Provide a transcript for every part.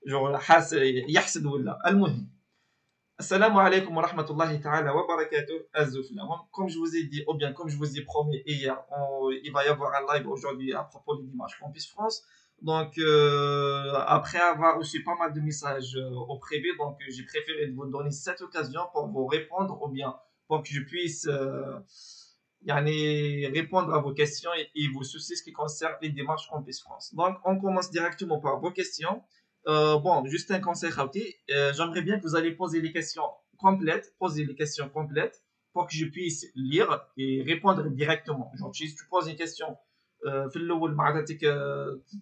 genre حاس يحسد ولا المهم. Assalamu alaikum wa rahmatullahi ta'ala wa barakatuh, Azoufla. Comme je vous ai dit, ou bien comme je vous ai promis hier, il va y avoir un live aujourd'hui à propos du dimanche Campus France. Donc, après avoir reçu pas mal de messages au privé, donc j'ai préféré vous donner cette occasion pour vous répondre, ou bien pour que je puisse répondre à vos questions et vos soucis ce qui concerne les démarches Campus France. Donc, on commence directement par vos questions. Bon, juste un conseil, Khawti. J'aimerais bien que vous allez poser les questions complètes, pour que je puisse lire et répondre directement. Genre, si tu poses une question في الاول معناتها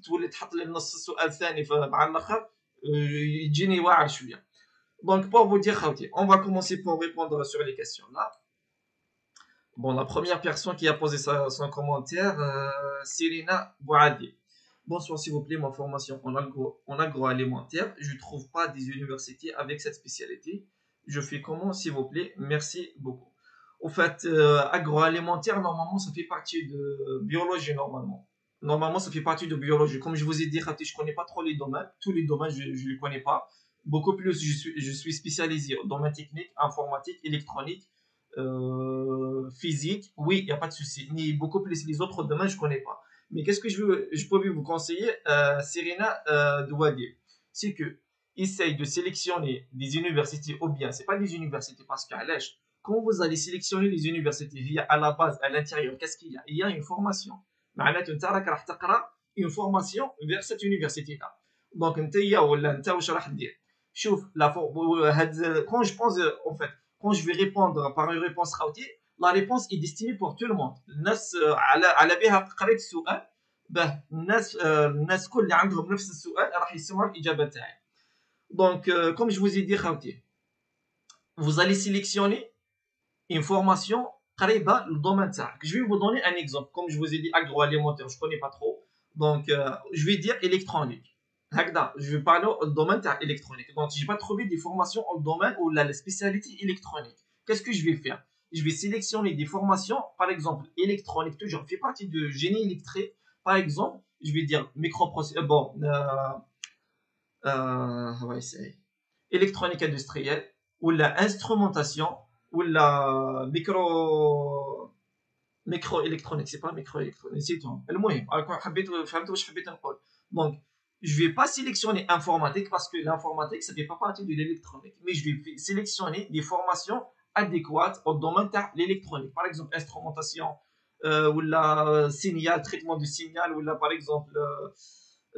تولي تحط لي نص السؤال ثاني مع الاخر يجيني واعر شويه. Donc pour vous dire Khawti, on va commencer pour répondre sur les questions là. Bon, la première personne qui a posé son commentaire, Cyrina Bouadi. Bonsoir, s'il vous plaît, ma formation en agroalimentaire. Je ne trouve pas des universités avec cette spécialité. Je fais comment, s'il vous plaît? Merci beaucoup. Au fait, agroalimentaire, normalement, ça fait partie de biologie, normalement. Normalement, ça fait partie de biologie. Comme je vous ai dit, Khati, je ne connais pas trop les domaines. Tous les domaines, je ne les connais pas. Beaucoup plus, je suis spécialisé au domaine technique, informatique, électronique, physique. Oui, il n'y a pas de souci. Ni beaucoup plus les autres domaines, je ne connais pas. Mais qu'est-ce que je peux vous conseiller, Serena Douadier? C'est que essaye de sélectionner des universités, ou bien, c'est pas des universités, parce qu'à l'âge, quand vous allez sélectionner les universités, via à la base, à l'intérieur, qu'est-ce qu'il y a? Il y a une formation. معناته انت راك راح تقرا une formation vers cette université là. Donc انت ولا انت واش راح دير؟ شوف quand je pense en fait quand je vais répondre par une réponse خاوتي la réponse est destinée pour tout le monde. الناس على بها قريت السؤال باه الناس كل اللي عندهم نفس السؤال راح يسمعوا الاجابه تاعي. Donc comme je vous ai dit خاوتي, vous allez sélectionner une formation قريبه للدومين تاعك. Je vais vous donner un exemple. Comme je vous ai dit agroalimentaire, je connais pas trop. Donc je vais dire électronique. هكذا, je vais parler au domaine électronique. Donc j'ai pas trouvé des formations au domaine ou la spécialité électronique. Qu'est-ce que je vais faire? Je vais sélectionner des formations, par exemple électronique, toujours fait partie de génie électrique. Par exemple, je vais dire microprocesseur, on va essayer électronique industrielle ou la instrumentation ou la micro électronique, c'est pas micro électronique, نسيتهم. المهم حبيت فهمت واش حبيت نقول. Donc je vais pas sélectionner informatique parce que l'informatique ça fait pas partie de l'électronique, mais je vais sélectionner des formations adéquates au domaine de l'électronique. Par exemple instrumentation ou la signal, traitement du signal ou la par exemple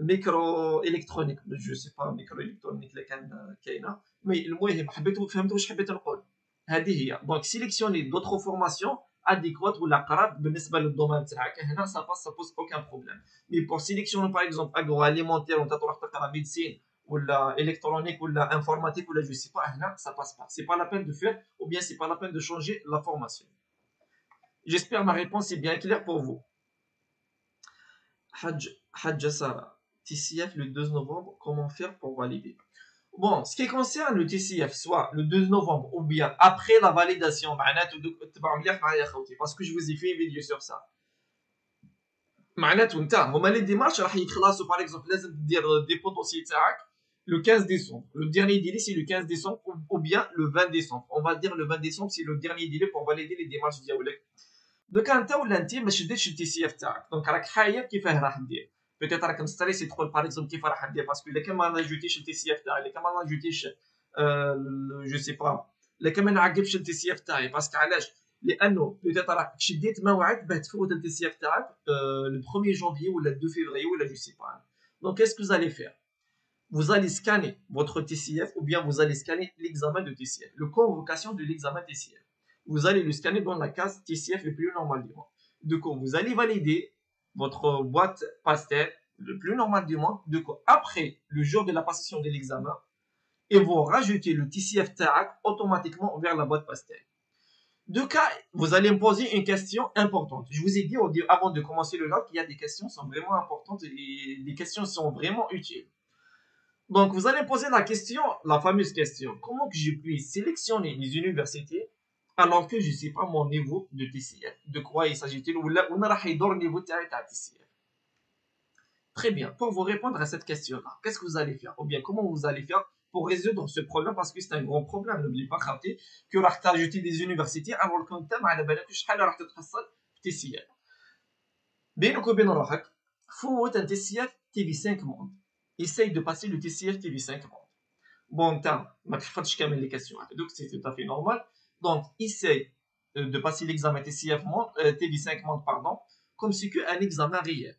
ميكرو الكترونيك, جو سي با ميكرو الكترونيك اللي كان كاينه. مي المهم فهمتوا واش حبيت نقول. هذه هي. دونك سيليكسيوني دوطخ فورماسيون اديكوات ولا قراب بالنسبه للدومين تاعك, هنا سا بوز اوكان بروبليم. مي بور سيليكسيوني باغ اكزومبل اغرو اليمونتير وانت تروح تقرا ميديسين ولا الكترونيك ولا انفورماتيك ولا جو سي با, هنا سا باس با. سي با لا بين دو فير ou bien c'est pas la peine de changer la formation. J'espère ma réponse est bien claire pour vous. Hadja Sara, TCF le 2 novembre, comment faire pour valider? Bon, ce qui concerne le TCF, soit le 2 novembre ou bien après la validation, parce que je vous ai fait une vidéo sur ça. معناته انت هما لي ديمارش راح يخلصوا باغ اكزومبل لازم دير ديبو دوسي تاعك le 15 décembre. Le dernier délai c'est le 15 décembre ou bien le 20 décembre. On va dire le 20 décembre c'est le dernier délai pour valider les démarches ديالك. دوكا انت ولا انت ما شديتش التي سي اف تاعك, دونك راك حاير كيفاه راح دير. بيتيت راك مستريسي تقول باغ اكزومبل كيف راح ندير, باسكو الا كان ما ناجوتيش التي سي اف تاعي, الا كان ما ناجوتيش جو سي با, الا كان ما نعقبش التي سي اف تاعي, باسكو علاش؟ لانه بيتيت راك شديت موعد باه تفوت التي سي اف تاعك le 1er janvier ou le 2 février ou je sais pas. Donc qu'est-ce que vous allez faire? Vous allez scanner votre TCF ou bien vous allez scanner l'examen de TCF, le convocation de l'examen TCF. Vous allez le scanner dans la case TCF le plus normal du mois. Du coup, vous allez valider votre boîte pastel le plus normal du mois. Du coup, après le jour de la passation de l'examen, et vous rajoutez le TCF TAC automatiquement vers la boîte pastel. Deux cas, vous allez me poser une question importante. Je vous ai dit avant de commencer le log qu'il y a des questions qui sont vraiment importantes et des questions qui sont vraiment utiles. Donc, vous allez poser la question, la fameuse question, comment que je puis sélectionner les universités alors que je ne sais pas mon niveau de TCF? De quoi il s'agit-il? Ou là, on a le niveau de TCF. Très bien. Pour vous répondre à cette question-là, qu'est-ce que vous allez faire? Ou bien comment vous allez faire pour résoudre ce problème? Parce que c'est un grand problème. N'oubliez pas Khabti, que راح t'ajouter des universités alors que انت ما على بالك شحال راح تتحصل في TCF. بينك وبين روحك فوت un TCF TV5 monde. Essaye de passer le TCF TV5 monde. Bon, t'as ما تحفظش كامل les questions. Donc c'est tout à fait normal. Donc essaye de passer l'examen TCF monde, TV5 monde pardon, comme si que un examen réel.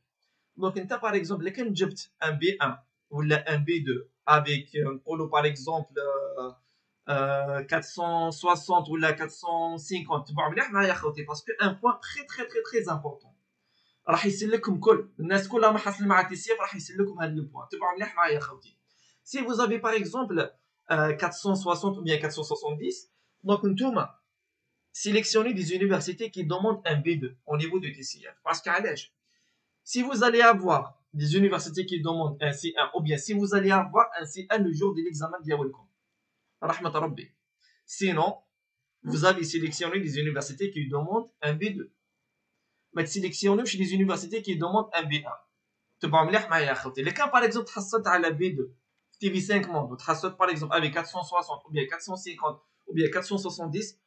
Donc, par exemple, quand tu as un B1 ou un B2 avec, par exemple, 460 ou 450, parce qu'un point très très très très important. راح يسير لكم كل الناس كلها ما حاصلين مع تي سي اف راح يسير لكم هذا البوان تبعوا مليح معايا خوتي. Si vous avez par exemple 460 ou bien 470, donc نتوما sélectionnez des universités qui demandent un B2 au niveau de TCF parce qu'علاش si vous allez avoir des universités qui demandent un C1 ou bien si vous allez avoir un C1 le jour de l'examen ديالكم رحمة ربي. Sinon, vous avez sélectionné des universités qui demandent un B2. ما تسيليكسيونيوش chez des universités qui demandent un B1. تبعوا مليح معايا يا خوتي. اللي كان par exemple تحصلت على B2 في TV5 monde وتحصلت par exemple avec 460 ou bien 450 ou bien 470,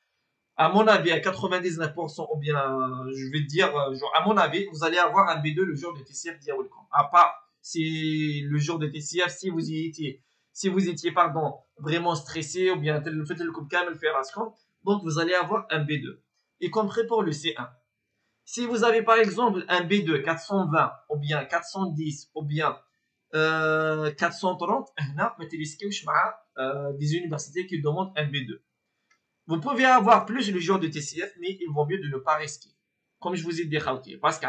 à mon avis, à 99%, ou bien, je vais dire, genre, à mon avis, vous allez avoir un B2 le jour de TCF d'Yaoulcom. À part si le jour de TCF, si vous étiez, pardon, vraiment stressé, ou bien, le fait de le faire donc vous allez avoir un B2. Y compris pour le C1. Si vous avez, par exemple, un B2 420, ou bien 410, ou bien 430, des universités qui demandent un B2. Vous pouvez avoir plus le jour de TCF, mais il vaut mieux de ne pas risquer. Comme je vous ai dit, parce que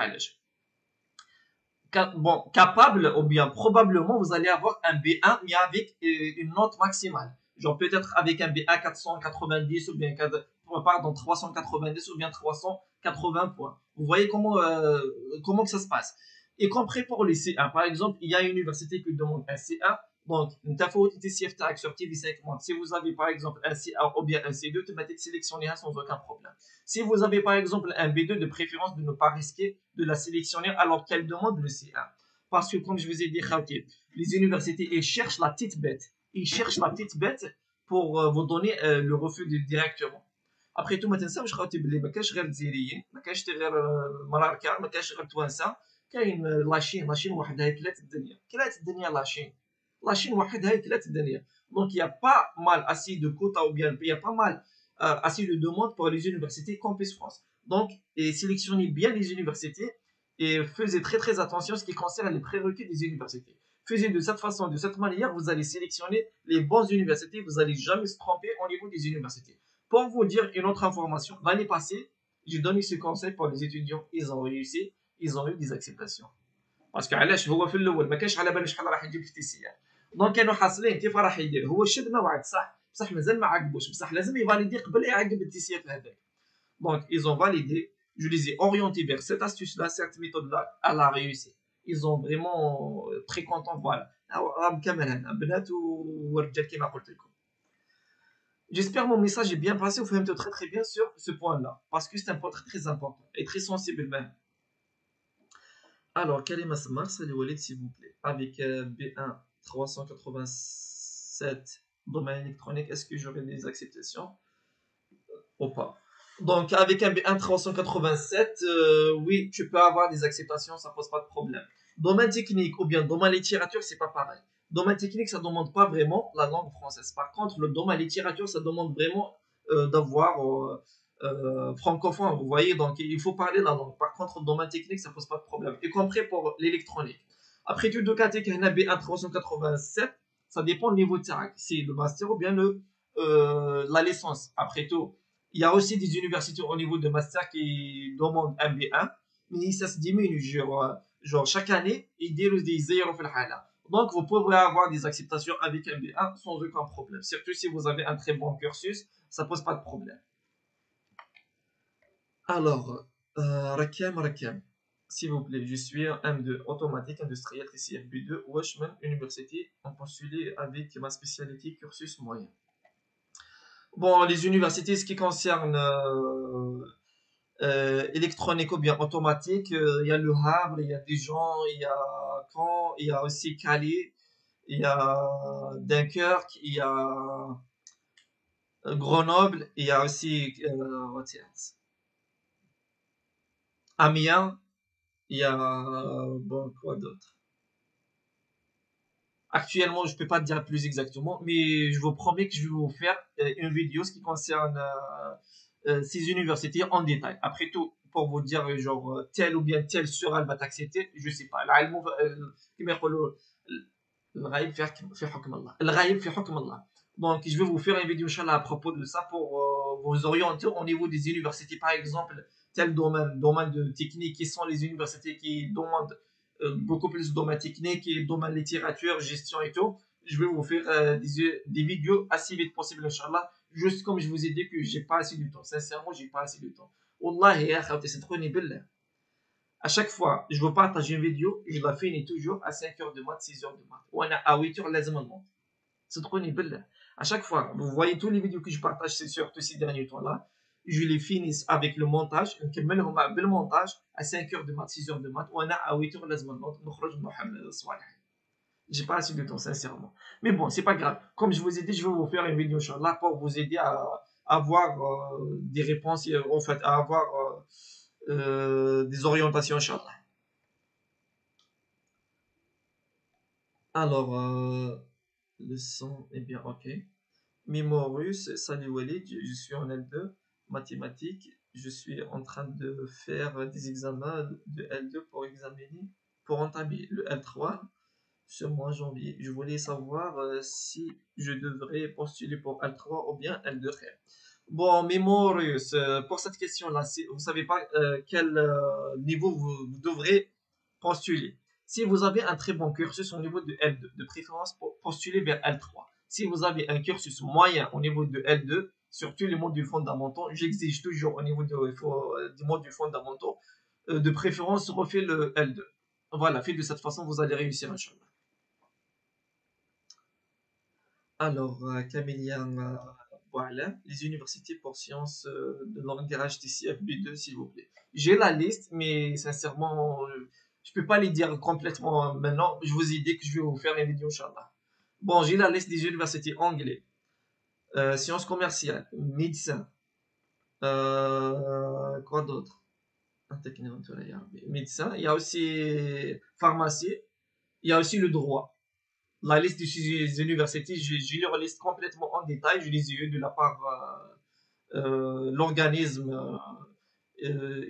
bon, capable ou bien probablement vous allez avoir un B1 mais avec une note maximale. Genre peut-être avec un B1 490 ou bien pardon 390 ou bien 380 points. Vous voyez comment que ça se passe. Y compris pour les C1. Par exemple, il y a une université qui demande un C1. Donc, TCF tag sur TV5 monde. Si vous avez par exemple un C1 ou bien un C2, tu vas sélectionner un sans aucun problème. Si vous avez par exemple un B2, de préférence de ne pas risquer de la sélectionner alors qu'elle demande le C1. Parce que comme je vous ai dit, les universités, ils cherchent la petite bête. Ils cherchent la petite bête pour vous donner le refus directement. Après tout, ما تنساوش خاوتي بلي ما كاش غير الجزائريين، ما كاش غير مراكا، ما كاش غير توانسه، كاين لاشين وحدها كلات الدنيا لاشين وحدها كلات الدنيا. Donc il y a pas mal assez de quotas ou bien il y a pas mal assez de demandes pour les universités Campus France. Donc sélectionnez bien les universités et faisez très très attention à ce qui concerne les prérequis des universités. Faisez de cette façon, de cette manière, vous allez sélectionner les bonnes universités, vous n'allez jamais se tromper au niveau des universités. Pour vous dire une autre information, l'année passée, j'ai donné ce conseil pour les étudiants, ils ont réussi, ils ont eu des acceptations. parce que علاش هو في الاول ما كانش على باله شحال راح يجيب في التيسير دونك كانوا حاصلين كيف راح يدير هو شد موعد بصح مازال ما عقبوش بصح لازم يفاليدي قبل يعقب التيسير هذاك دونك ils ont validé je les ai orientés vers cette astuce là cette méthode là elle a réussi ils ont vraiment très content voilà راهم كامل هنا بنات ورجال كما قلت لكم. J'espère mon message est bien passé, vous faites très très bien sur ce point-là, parce que c'est un point très très important et très sensible même. Alors, quelle est ma marque de Walid s'il vous plaît? Avec B1 387 domaine électronique, est-ce que j'aurai des acceptations ou pas? Donc, avec un B1 387, oui, tu peux avoir des acceptations, ça pose pas de problème. Domaine technique ou bien domaine littérature, c'est pas pareil. Domaine technique, ça ne demande pas vraiment la langue française. Par contre, le domaine littérature, ça demande vraiment d'avoir francophone, vous voyez, donc il faut parler la langue. Par contre, le domaine technique, ça ne pose pas de problème, y compris pour l'électronique. Après tout, de catégorie B1 387, ça dépend du niveau de TAC, c'est le master ou bien la licence. Après tout, il y a aussi des universités au niveau de master qui demandent un B1, mais ça se diminue, genre chaque année, ils disent des zéros في الحالة. Donc, vous pouvez avoir des acceptations avec un B1 sans aucun problème. Surtout si vous avez un très bon cursus, ça ne pose pas de problème. Alors, Rakam, s'il vous plaît, je suis un M2 automatique industriel TCF B2 Washman University en postulé avec ma spécialité cursus moyen. Bon, les universités, ce qui concerne électronique ou bien automatique, il y a le Havre, il y a Dijon, il y a Caen, il y a aussi Calais, il y a Dunkerque, il y a Grenoble, il y a aussi what else? Amiens, il y a bon, quoi d'autre? Actuellement, je peux pas te dire plus exactement, mais je vous promets que je vais vous faire une vidéo ce qui concerne ces universités en détail. Après tout, pour vous dire genre tel ou bien tel sera va t'accepter, je sais pas. كما يقولوا الغايب في حكم الله. الغايب في حكم الله. Donc, je vais vous faire une vidéo Inch'Allah à propos de ça pour vous orienter au niveau des universités, par exemple, tel domaine de technique, qui sont les universités qui demandent beaucoup plus de domaine technique et domaine littérature, gestion et tout. Je vais vous faire des vidéos assez vite possible, Inch'Allah. Juste comme je vous ai dit que j'ai pas assez de temps. Sincèrement, j'ai pas assez de temps. Wallah, ya khawti, c'est trop billah. À chaque fois, je veux partager une vidéo, je la finis toujours à 5h de maths, 6h de maths. Ou à 8h, لازم نموت. صدقوني بالله. À chaque fois, vous voyez tous les vidéos que je partage, c'est surtout ces derniers temps-là, je les finis avec le montage, نكملهم بالmontage à 5h de maths, 6h de maths, وانا à 8h لازم نخرج نروح الصوالح. J'ai pas assez de temps, sincèrement. Mais bon, c'est pas grave. Comme je vous ai dit, je vais vous faire une vidéo, Inch'Allah, pour vous aider à avoir des réponses, en fait, à avoir des orientations, Inch'Allah. Alors, le son est bien, ok. Mémorus, salut Walid, je suis en L2, mathématiques. Je suis en train de faire des examens de L2 pour examiner, pour entamer le L3 ce mois janvier. Je voulais savoir si je devrais postuler pour L3 ou bien L2. Bon, Mémorius, pour cette question-là, vous ne savez pas quel niveau vous devrez postuler. Si vous avez un très bon cursus au niveau de L2, de préférence pour postuler vers L3. Si vous avez un cursus moyen au niveau de L2, surtout les modules fondamentaux, j'exige toujours au niveau des modules fondamentaux, de préférence refait le L2. Voilà, fait de cette façon, vous allez réussir, Inch'Allah. Alors, Camélia, voilà, les universités pour sciences de langage TCF B2, s'il vous plaît. J'ai la liste, mais sincèrement, je peux pas les dire complètement maintenant. Je vous ai dit que je vais vous faire une vidéo, Inch'Allah. Bon, j'ai la liste des universités anglais, sciences commerciales, médecin, quoi d'autre? Médecin, il y a aussi pharmacie, il y a aussi le droit. La liste des universités, je leur liste complètement en détail. Je les ai eues de la part l'organisme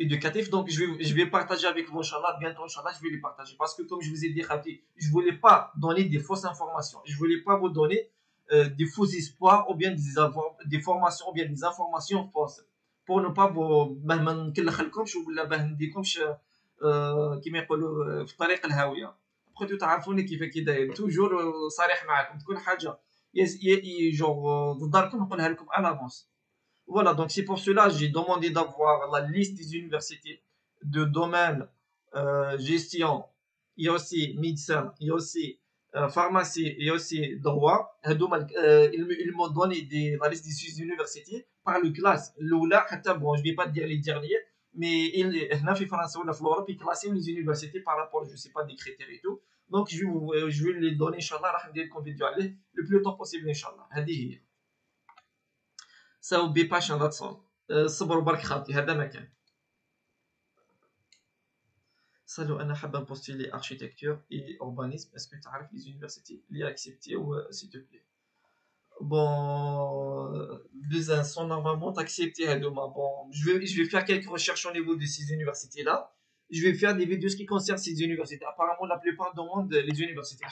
éducatif. Donc, je vais partager avec vous, Inch'Allah. Bientôt, Inch'Allah, je vais les partager. Parce que, comme je vous ai dit, Khati, je ne voulais pas donner des fausses informations. Je ne voulais pas vous donner des faux espoirs ou bien des formations ou bien des informations fausses. Pour ne pas vous. ما نكلخلكمش ولا ما نديكمش كما يقولوا في طريق الهاويه. بقيتو تعرفوني كيف داير توجور صريح معكم تكون حاجه جور ضد داركم نقولها لكم à l'avance. Voilà, donc c'est pour cela que j'ai demandé d'avoir la liste des universités de domaine gestion, il y a aussi médecin, il y a aussi pharmacie, il y a aussi droit. Ils m'ont donné la liste des universités par le classe. L'oula, bon, je ne vais pas dire les derniers, mais هنا في فرنسا ولا في l'Europe, ils classent les universités par rapport, je ne sais pas, des critères et tout. Donc je vais les donner, Inch'Allah, راح ندير لكم فيديو عليه le plus tôt possible, Inch'Allah. هذه هي. Ça ou be patient, that's all. صبر وبرك خاطي هذا ما كان. Salut, أنا حابة postuler architecture et urbanisme. Est-ce que tu as les universités les acceptées ou s'il te plaît? Bon, les uns sont normalement acceptés. Bon, je vais faire quelques recherches au niveau de ces universités-là. Je vais faire des vidéos qui concernent ces universités. Apparemment, la plupart demandent les universités.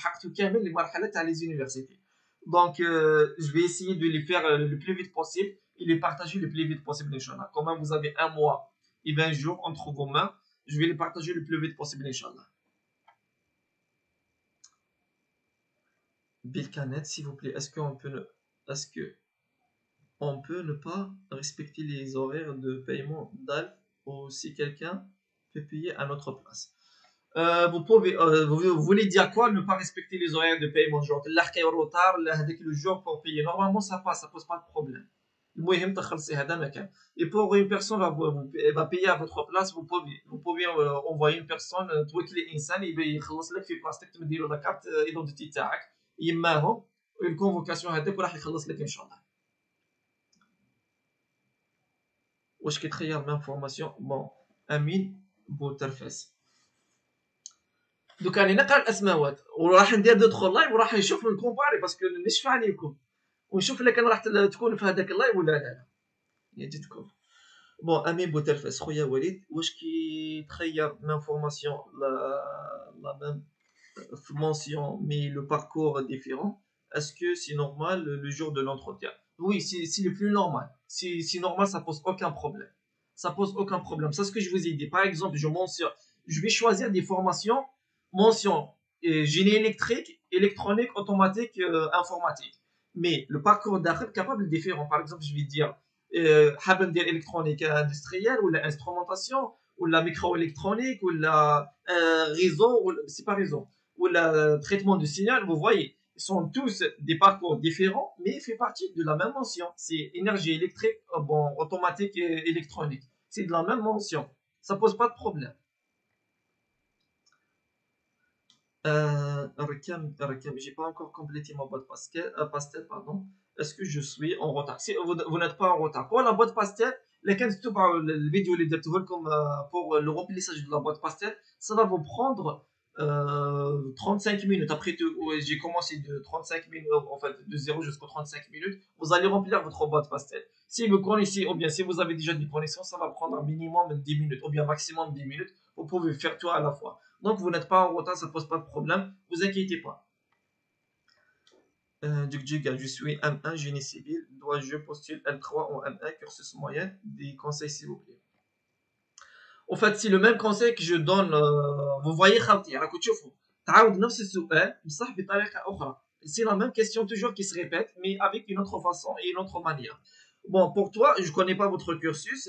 Les universités. Donc, je vais essayer de les faire le plus vite possible et les partager le plus vite possible, Inch'Allah. Quand même, vous avez un mois et 20 jours entre vos mains. Je vais les partager le plus vite possible, Inch'Allah. Bill Canet, s'il vous plaît, est-ce que on peut ne pas respecter les horaires de paiement d'Alf ou si quelqu'un peut payer à notre place? Vous voulez dire quoi, ne pas respecter les horaires de paiement? Genre, l'arc est au retard, le jour pour payer. Normalement, ça passe, ça pose pas de problème. المهم تخلصي هذا مكان. Et pour une personne va payer à votre place, vous pouvez envoyer une personne توكلي انسان يخلص لك في بلاصتك، تمدي له لا كارت ايدونتيتي تاعك يماهم الكونفوكاسيون هذاك وراح يخلص لك ان شاء الله. واش كيتخير ميم فورماسيون بون امين بوترفاس. دوكا راني نقرا الاسماوات وراح ندير دودخل لايف وراح نشوف نكومباري باسكو نشفع عليكم ونشوف الا كان راح تكون في هذاك اللايف ولا لا. يجيتكم بون امين بوترفاس. خويا وليد واش كيتخير ميم فورماسيون لا ميم mention mais le parcours est différent, est-ce que c'est normal le jour de l'entretien? Oui, c'est le plus normal. C'est normal, ça pose aucun problème. Ça pose aucun problème. C'est ce que je vous ai dit. Par exemple, je vais choisir des formations mention génie électrique, électronique, automatique, informatique. Mais le parcours d'arrêt est capable de différent. Par exemple, je vais dire حابب ندير électronique industrielle ou l'instrumentation ou la microélectronique ou la réseau ou c'est pas réseau ou le traitement de signal. Vous voyez, ils sont tous des parcours différents, mais ils font partie de la même mention. C'est énergie électrique, bon, automatique et électronique. C'est de la même mention. Ça pose pas de problème. J'ai pas encore complété ma boîte pastel, pardon. Est-ce que je suis en retard? Si vous n'êtes pas en retard. Pour la boîte pastel, la vidéo comme pour le remplissage de la boîte pastel, ça va vous prendre 35 minutes. Après tout, j'ai commencé de 35 minutes, en fait, de 0 jusqu'à 35 minutes. Vous allez remplir votre boîte pastel. Si vous connaissez, ou bien si vous avez déjà des connaissances, ça va prendre un minimum de 10 minutes, ou bien maximum 10 minutes. Vous pouvez faire tout à la fois. Donc, vous n'êtes pas en retard, ça ne pose pas de problème. Vous inquiétez pas. Je suis M1 génie civil. Dois-je postuler L3 ou M1 cursus moyen? Des conseils, s'il vous plaît. En fait, c'est le même conseil que je donne. Vous voyez, c'est la même question toujours qui se répète, mais avec une autre façon et une autre manière. Bon, pour toi, je ne connais pas votre cursus.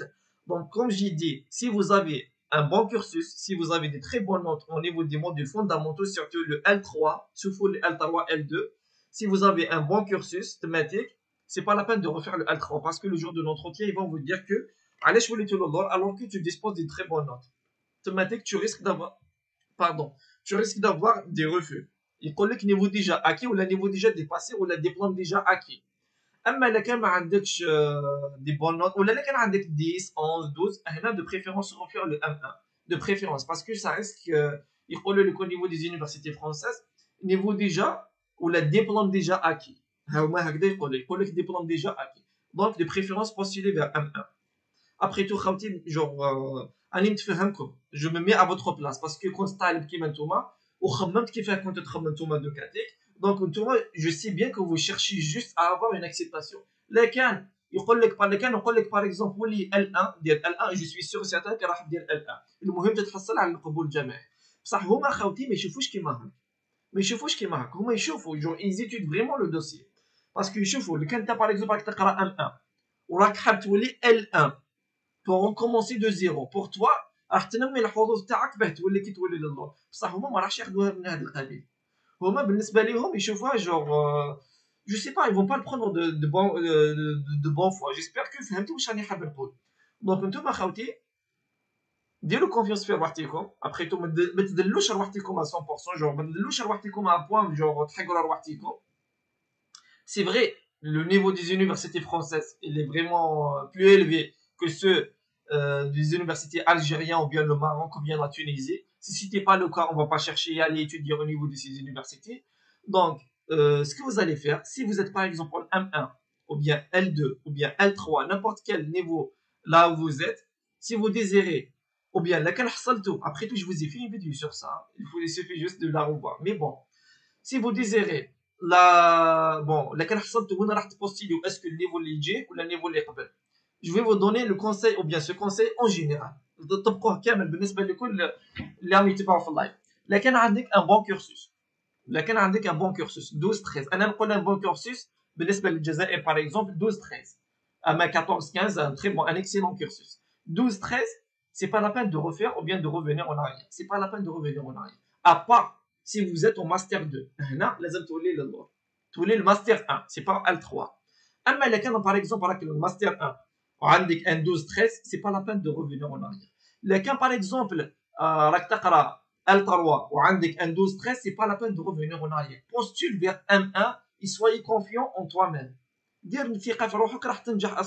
Donc, comme j'ai dit, si vous avez un bon cursus, si vous avez des très bonnes notes au niveau des modules fondamentaux, surtout le L3, surtout le L3, L2, si vous avez un bon cursus thématique, c'est pas la peine de refaire le L3 parce que le jour de l'entretien, ils vont vous dire que alors que tu disposes de très bonnes notes. Thématique, tu risques d'avoir des refus. Il connaît que niveau déjà acquis ou le niveau déjà dépassé ou le diplôme déjà acquis. اما الا كان ما عندكش دي بون نوت ولا كان عندك 10 11 12 هنا de préférence refaire le M1 de préférence parce que ça risque يقولوا لك au niveau des universités françaises niveau déjà ou le diplôme déjà acquis. هما هكذا يقول لك diplôme déjà acquis. Donc de préférence postuler vers M1. Après tout خاوتي genre اني نتفهمكم je me mets à votre place parce que كنت طالب كيما نتوما وخممت كيفاه كنتو تخمم نتوما دو كاتيك. Donc je sais bien que vous cherchez juste à avoir une acceptation. لكن يقول لك par exemple ولي L1 ديال L1 je suis sûr certain que راح دير L1 المهم تتحصل على القبول الجامعي. بصح هما خاوتي ما يشوفوش كيما هكا هما يشوفوا genre ils étudient vraiment le dossier parce que يشوفوا اللي كان انت par exemple راك تقرا M1 وراك حاب تولي L1 pour recommencer de zéro pour toi راح تنمي الحظوظ تاعك باه تولي كي تولي للور. بصح هما ما راحش ياخذوها من هذا القبيل. هما بالنسبه لهم يشوفوها genre je sais pas ils vont pas le prendre de bonne foi. J'espère que فهمتوا واش راني حاب نقول. دونك نتوما خاوتي ديروا كونفيونس في رواحتكم. ابخي تو ما تدلوش رواحتكم 100% genre ما تدلوش رواحتكم à point genre تحقروا رواحتكم. C'est vrai, le niveau des universités françaises il est vraiment plus élevé que ceux des universités algériennes ou bien le Maroc ou bien la Tunisie. Si ce n'est pas le cas, on ne va pas chercher à aller étudier au niveau de ces universités. Donc, ce que vous allez faire, si vous êtes par exemple en M1 ou bien L2 ou bien L3, n'importe quel niveau là où vous êtes, si vous désirez, ou bien après tout, je vous ai fait une vidéo sur ça, il suffit juste de la revoir. Mais bon, si vous désirez, est-ce que le niveau léger ou le niveau léger? Je vais vous donner le conseil ou bien ce conseil en général. تطبقوه كامل بالنسبه لكل اللي عم يتبعوا في اللايف. لكن عندك ان بون كورسوس 12 13 انا نقول ان بون كورسوس بالنسبه للجزائر par exemple 12 13 اما 14 15 un très bon un excellent cursus. 12 13 c'est pas la peine de refaire ou bien de revenir en arrière. C'est pas la peine de revenir en arrière à part si vous êtes au master 2 هنا لازم تولي للور تولي le master 1 c'est pas L3. اما الا كان par exemple راك الماستر 1 وعندك ان 12 13 سي با لا بين دو revenir en arrière. الا كان par exemple راك تقرا L3 وعندك ان 12 13 سي با لا بين دو revenir en arrière. postule vers M1 et soyez confiant en toi-même. دير الثقه في روحك راح تنجح 100%.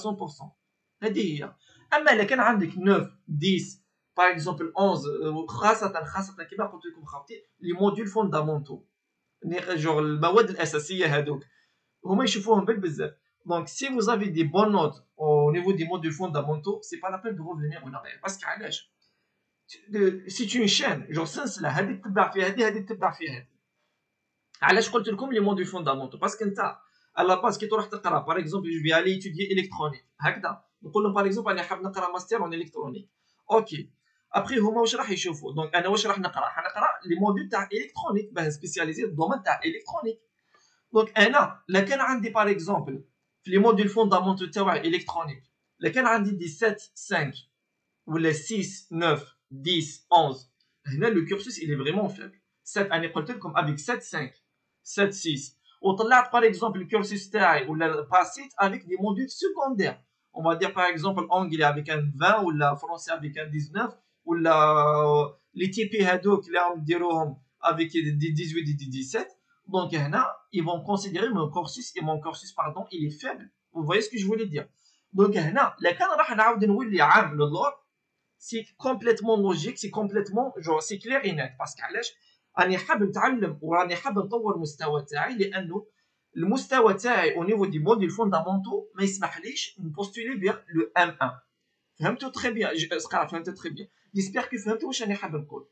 هذه هي. اما الا كان عندك 9 10 باغ اكزومبل 11 خاصه كما قلت لكم خاوتي لي موديول فوندامونتو جور المواد الاساسيه هذوك هما يشوفوهم بالبزاف. دونك سي vous avez des bonnes notes au niveau des modules fondamentaux c'est pas la peine de revenir en arrière parce que علاش c'est une chaîne جور سلسله هذه تتبع فيها هذه تتبع فيها هذه. علاش قلت لكم لي موديول فوندامونتو باسكو انت على باس كي تروح تقرا باغ اكزومبل جو في الي ايتوديي الكترونيك هكذا نقول لهم باغ اكزومبل انا حاب نقرا ماستر اون الكترونيك اوكي ابري هما واش راح يشوفوا دونك انا واش راح نقرا حنقرا لي موديول تاع الكترونيك باه سبيسياليزي الدومين تاع الكترونيك. دونك انا لا كان عندي باغ اكزومبل في لي موديول فوندامونتو تاعي الكترونيك لا كان عندي دي 7 5 ولا 6 9 10 11 هنا لو كورسوس il est vraiment faible. 7 انا قلت لكم افيك 7 5 7 6 وطلعت باغ اكزومبل الكورسوس تاعي ولا باسيت افيك دي موديول سيكوندير on va dire par exemple anglais avec un 20 ولا français avec un 19 ولا لي تي بي هذوك اللي راهم ديروهم avec دي 18 دي 17. donc هنا ils vont considérer mon cursus pardon il est faible. vous voyez ce que je voulais dire. donc هنا لا كان راح نعاود نولي عام للور سي كومبليتمون لوجيك سي كومبليتمون جو سي كلير اي نيت باسكو علاش راني حاب نتعلم وراني حاب نطور المستوى تاعي لانه المستوى تاعي او نيفو دي موديل فوندامونتو ما يسمحليش نبوستولي فيغ لو ام 1. فهمتوا تري بيان اسقع فهمت تري بيان جيسبر كو فهمتوا واش راني حاب نقول.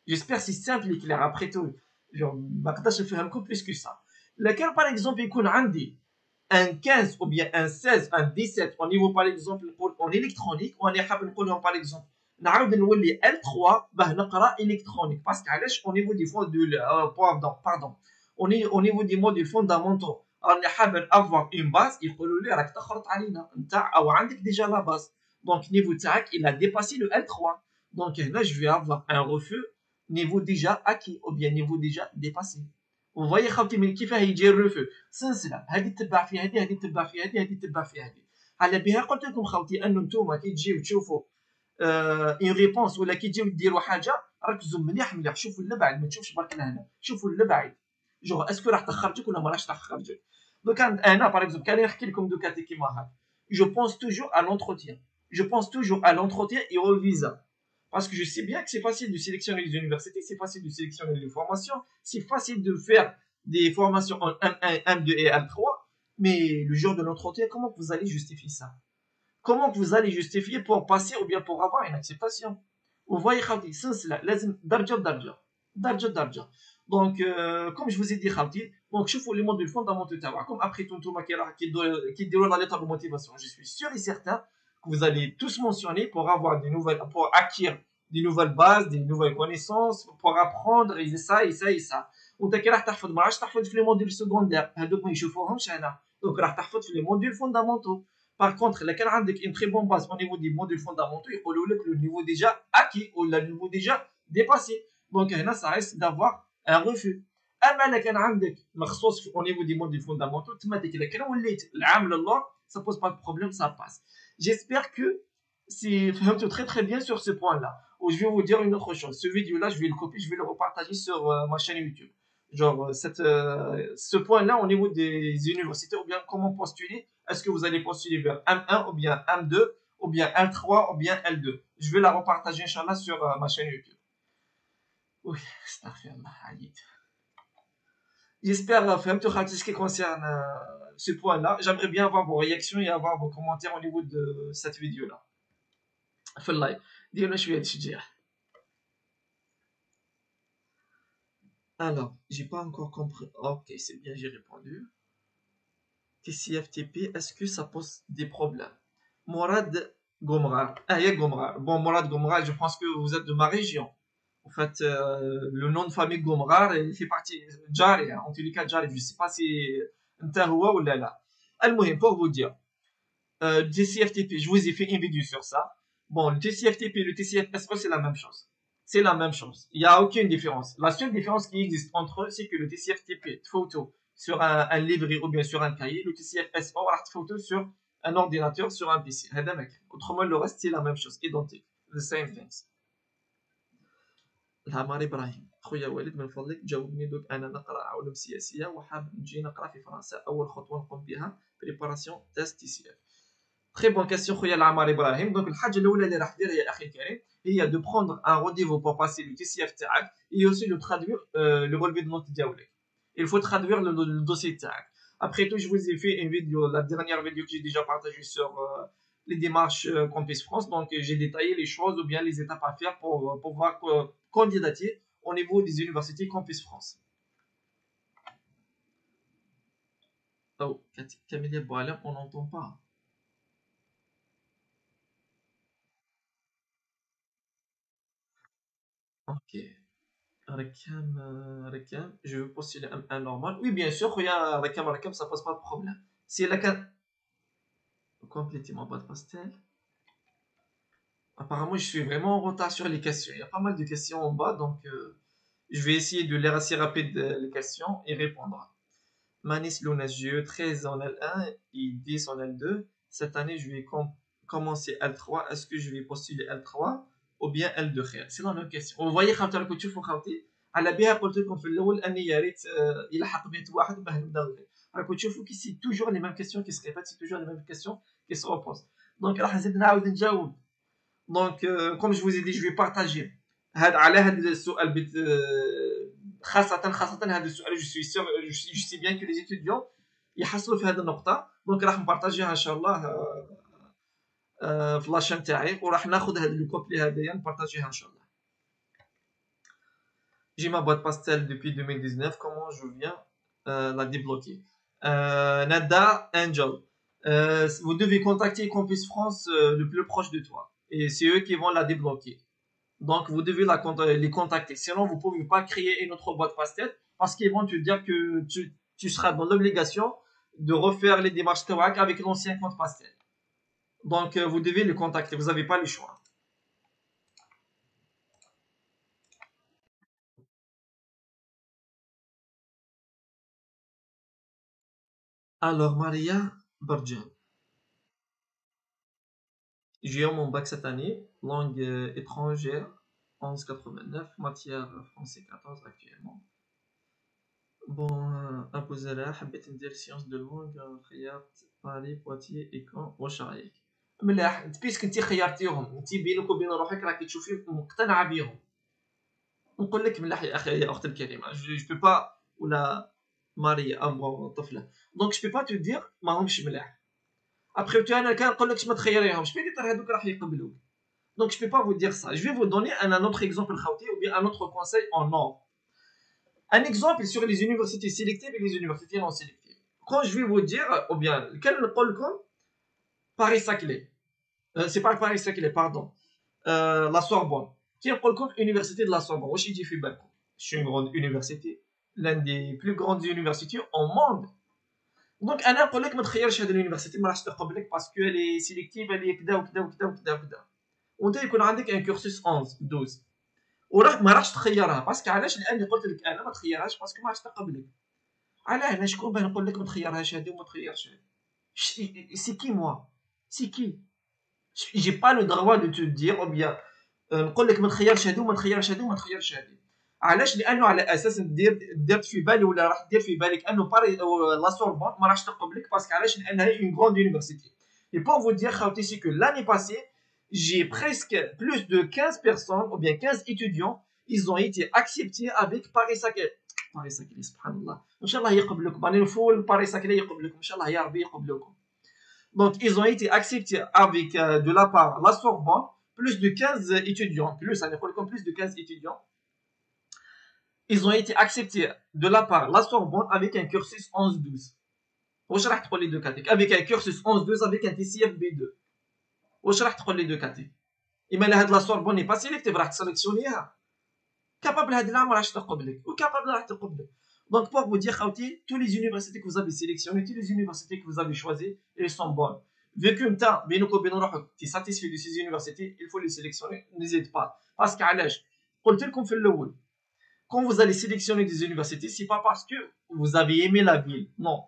جيسبر سي سامبل كلير ابري تو جو ما نقدرش نفهمكم بليس كو سا. لكن باغ اكزومبل يكون عندي ان 15 ou bien un 16 un 17 au niveau par exemple نقول en électronique وانا حاب نقول لهم par exemple نعاود نولي L3 باه نقرا الكترونيك باسكو علاش au niveau des modules pardon au niveau des modules fondamentaux راني حاب avoir une base يقولوا لي راك تخرط علينا نتاع او عندك ديجا لا باز دونك نيفو تاعك il a dépassé le L3 donc هنا je vais avoir un refus niveau déjà acquis ou bien niveau déjà dépassé. وفاي خاوتي من كيفاه يجي الرفو سلسله هذه تتبع في هذه هذه تتبع في هذه هذه تتبع في هذه. على بها قلت لكم خاوتي انه نتوما كي تجيو تشوفوا اون ريبونس ولا كي تجيو ديروا حاجه ركزوا مليح مليح شوفوا لبعد ما تشوفش برك لهنا شوفوا لبعد جو اسكو راح تخرجك ولا ما راحش تخرجك. دوك انا باغ اكزومبل كان نحكي لكم دوكا كيما هكا جو بونس توجور ا لونتروتيان je pense toujours à l'entretien et au visa. Parce que je sais bien que c'est facile de sélectionner les universités, c'est facile de sélectionner les formations, c'est facile de faire des formations en M1, M2 et M3, mais le jour de l'entretien, comment vous allez justifier ça? Comment vous allez justifier pour passer ou bien pour avoir une acceptation? Vous voyez, Khalti, c'est là, لازم درجة. Donc, comme je vous ai dit, Khalti, donc je fais les modules fondamentaux comme après tout qui déroule la lettre de motivation. Je suis sûr et certain que vous allez tous mentionner pour avoir des nouvelles, pour acquérir des nouvelles bases, des nouvelles connaissances, pour apprendre et ça. وانت كي راح تحفظ ما راحش تحفظ في لي موديل سكوندير هذوك ما يشوفوهمش هنا دونك راح تحفظ في لي موديل فوندامونتو. باغ كونطخ الا كان عندك اون تري بون باز او نيفو دي موديل فوندامونتو يقولوا لك لو نيفو ديجا اكي ولا لو نيفو ديجا ديباسي دونك هنا سا ريسك دافوار ان ريفو. اما الا كان عندك مخصوص في او نيفو دي موديل فوندامونتو تما ديك الا كان وليت العام للور سا بوز با دو بروبليم سا باس. جيسبر كو si فهمتوا très très bien sur ce point là. Ou je vais vous dire une autre chose, ce vidéo là je vais le copier, je vais le repartager sur ma chaîne YouTube. Genre ce point là au niveau des universités ou bien comment postuler, est-ce que vous allez postuler vers M1 ou bien M2 ou bien L3 ou bien L2. Je vais la repartager inchallah sur ma chaîne YouTube. Oui, astaghfirullah hadith. J'espère فهمتوا خالتي ce qui concerne ce point là. J'aimerais bien avoir vos réactions et avoir vos commentaires au niveau de cette vidéo là. في اللايف ديروا شويه تشجيع. Alors, j'ai pas encore compris. Ok, c'est bien, j'ai répondu. TCFTP, est-ce que ça pose des problèmes? Mourad Gomrar. Ah, il y a Gomrar. Bon, Mourad Gomrar, je pense que vous êtes de ma région. En fait, le nom de famille Gomrar, il fait partie de Jari. En tous les cas, Jari, je sais pas si Ntahoua ou là. Al-Mohim, pour vous dire, TCFTP, je vous ai fait une vidéo sur ça. Bon, le TCFTP et le TCFSO, c'est la même chose. C'est la même chose. Il n'y a aucune différence. La seule différence qui existe entre eux, c'est que le TCFTP photo, sur un livret ou bien sur un cahier. Le TCF SO راح تفوتو sur un ordinateur, sur un PC. هذا ما كاين. Autrement le reste c'est la même chose, identique, the same things. العمار ابراهيم خويا وليد من فضلك جاوبني دوك انا نقرا علوم سياسيه وحاب نجي نقرا في فرنسا اول خطوه نقوم بها بريباراسيون تيست تي سي اف. Très bonne question, Khoya Lamar Ibrahim. Donc, الحاجة الأولى اللي راح ديرها يا أخي الكريم هي de prendre un rendez-vous pour passer le TCF تاعك et aussi de traduire le relevé de notes ديالك. Il faut traduire le dossier تاعك. Après tout, je vous ai fait une vidéo, la dernière vidéo que j'ai déjà partagée sur les démarches Campus France. Donc, j'ai détaillé les choses ou bien les étapes à faire pour pouvoir candidater au niveau des universités Campus France. Oh, Camille Boalem, on n'entend pas. Ok. Rekam, je veux postuler un normal. Oui, bien sûr, il y a Rekam, ça pose pas de problème. Si elle a qu'un. Compléter ma boîte pastel. Apparemment, je suis vraiment en retard sur les questions. Il y a pas mal de questions en bas, donc je vais essayer de lire assez rapide les questions et répondre. Manis Lounas, j'ai eu 13 en L1 et 10 en L2. Cette année, je vais commencer L3. Est-ce que je vais postuler L3 ou bien L2 خير؟ C'est la même question. Vous voyez خاطر راكم تشوفوا خاوتي على بها قلت لكم في الاول اني يا ريت يلحق بيت واحد باه نبدا نغير. راكم تشوفوا كي سي توجور لي ميم كيسيون كي سي ريبيت سي توجور لي ميم كيسيون كي سو بوز. دونك راح نزيد نعاود نجاوب. دونك كوم جو فوز اي دي جو في بارطاجي هاد على هاد السؤال خاصة هذا السؤال جو سوي سيغ جو سي بيان كو لي ستوديون يحصلوا في هذه النقطة. دونك راح نبارطاجيها ان شاء الله في لاشين تاعي وراح ناخذ هذا لو كوبلي هذايا نبارطاجيها ان شاء الله. J'ai ma boîte pastel depuis 2019. Comment je viens la débloquer? Nada Angel. Vous devez contacter Campus France le plus proche de toi. Et c'est eux qui vont la débloquer. Donc, vous devez les contacter. Sinon, vous ne pouvez pas créer une autre boîte pastel parce qu'ils vont te dire que tu seras dans l'obligation de refaire les démarches TOAC avec l'ancien compte pastel. Donc, vous devez les contacter. Vous n'avez pas le choix. Alors, Maria Barjan. J'ai eu mon bac cette année, langue étrangère 11,89, matière français 14 actuellement. Bon, imposé là, حبيت ندير sciences de langue خيرت باري بواتيي إيكون واش رايك؟ ملاح انت بيسك انت خيرتيهم انت بينك وبين روحك راكي تشوفي مقتنعه بيهم. نقول لك ملاح يا اخي يا اختي الكريمه جو بي با ولا ماريا ابو طفله دونك جو بي با تو دير ماهمش ملاح. ابخي تو انا كنقول لك ما تخيريهمش بيتيتر هذوك راح يقبلوك. Donc, je ne peux pas vous dire ça. Je vais vous donner un autre exemple ou bien un autre conseil en or. Un exemple sur les universités sélectives et les universités non sélectives. Quand je vais vous dire, ou bien, quel est le pôle comme Paris-Saclay. C'est pas Paris-Saclay, pardon. La Sorbonne. Qui est le pôle comme université de la Sorbonne? C'est une grande université. L'une des plus grandes universités au monde. Donc, أنا نقول لك ما تخيرش هذه اليونيفرسيتي ما راحش تقبلك باسكو لي سيليكتيف اللي كذا وكذا وكذا وكذا وكذا. وانت يكون عندك ان كورسوس 11 12 وراك ما راحش تخيرها باسكو علاش لاني قلت لك انا ما تخيرهاش باسكو ما راحش تقبلك. علاه انا شكون باه نقول لك ما تخيرهاش هذه وما تخيرش هذه؟ سي كي موا سي كي جي با لو دروا دو تو دير او بيان نقول لك ما تخيرش هذه وما تخيرش هذه وما تخيرش هذه. علاش لانه على اساس درت في بالي ولا راح دير في بالك انه باري لا سوربون ما راحش تقبلك باسكو علاش لانها اون غروند يونيفرسيتي. Et pour vous dire, c'est que l'année passée, j'ai presque plus de 15 personnes, ou bien 15 étudiants, ils ont été acceptés avec Paris-Saclay. Paris-Saclay, subhanallah. Inch'Allah, يقبلكم. أنا نفول Paris-Saclay يقبلكم. Inch'Allah, يا ربي يقبلكم. Donc, ils ont été acceptés avec, de la part, la Sorbonne, plus de 15 étudiants. Plus de 15 étudiants. Ils ont été acceptés de la part, la Sorbonne, avec un cursus 11-12. واش راح تقول لي دو كاتيك avec un cursus 11-12 avec un TCF B2 واش راح تقول لي دو كاتيك اما لا هاد لا سوربون ني با سيليكتيف راح تسليكسيونيها كابابل هاد العام راح تقبلك وكابابل راح تقبلك. Donc pour vous dire خاوتي tous les universités que vous avez sélectionnées tous les universités que vous avez choisies elles sont bonnes vu que انت بينك وبين روحك تي ساتيسفي دو سي universités il faut les sélectionner n'hésite pas باسكو علاش قلت لكم في الاول quand vous allez sélectionner des universités, c'est pas parce que vous avez aimé la ville. Non,